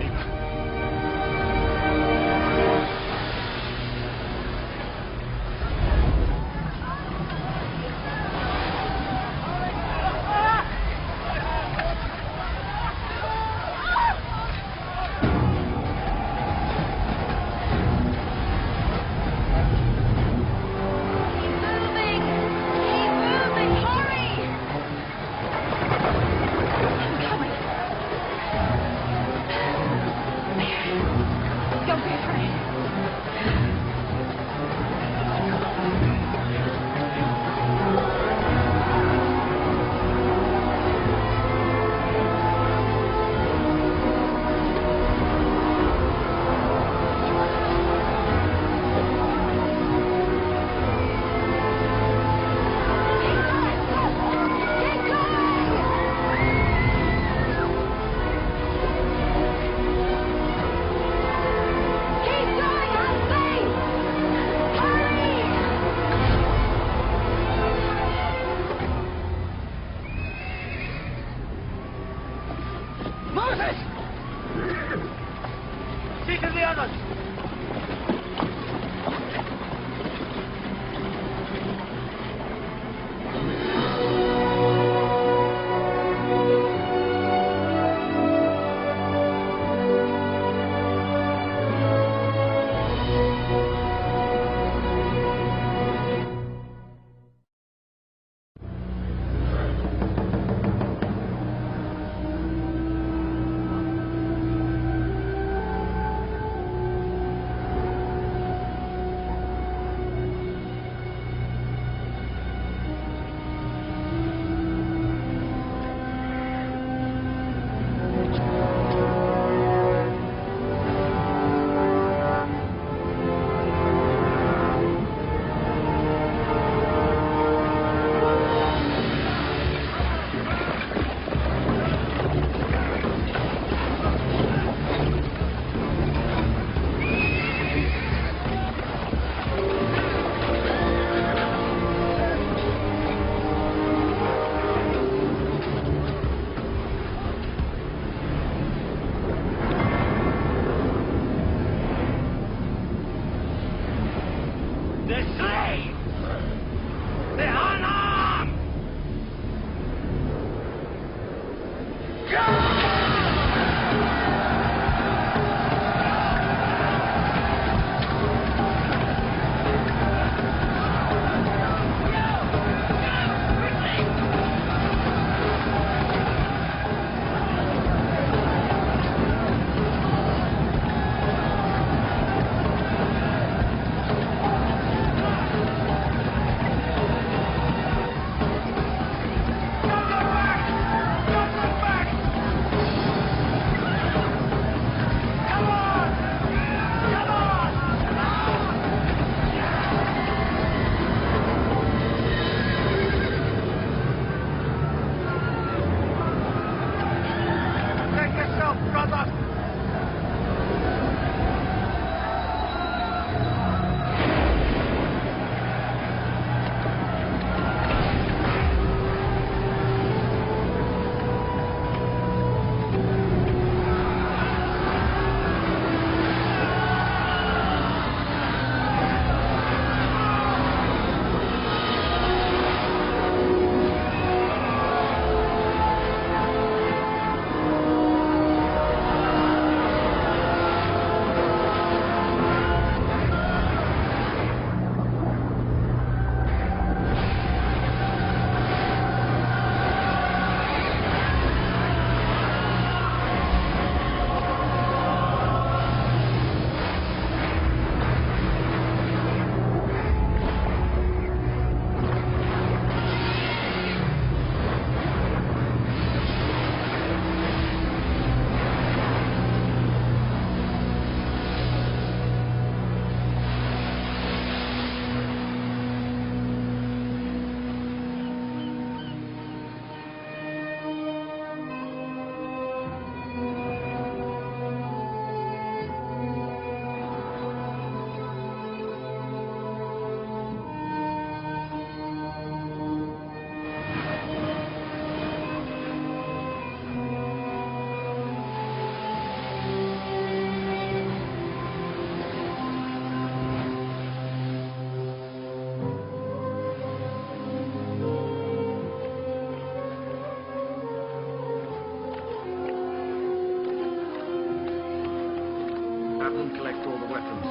them collect all the weapons.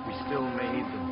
We still may need them.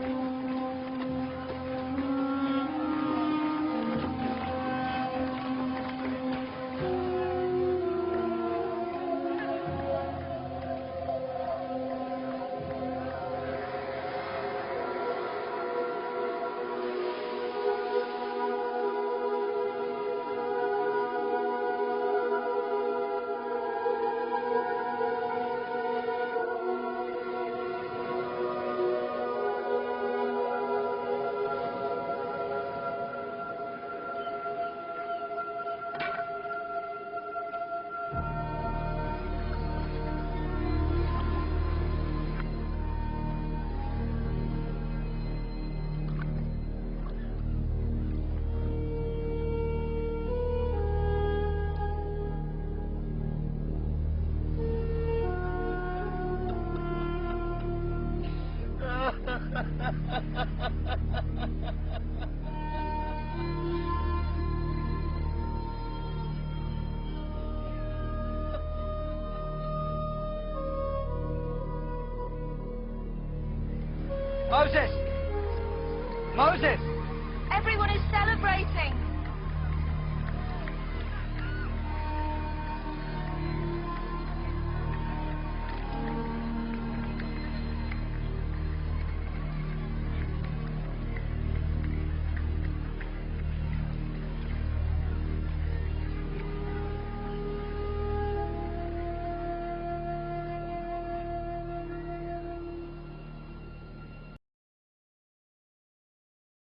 Moses! Moses! Everyone is celebrating.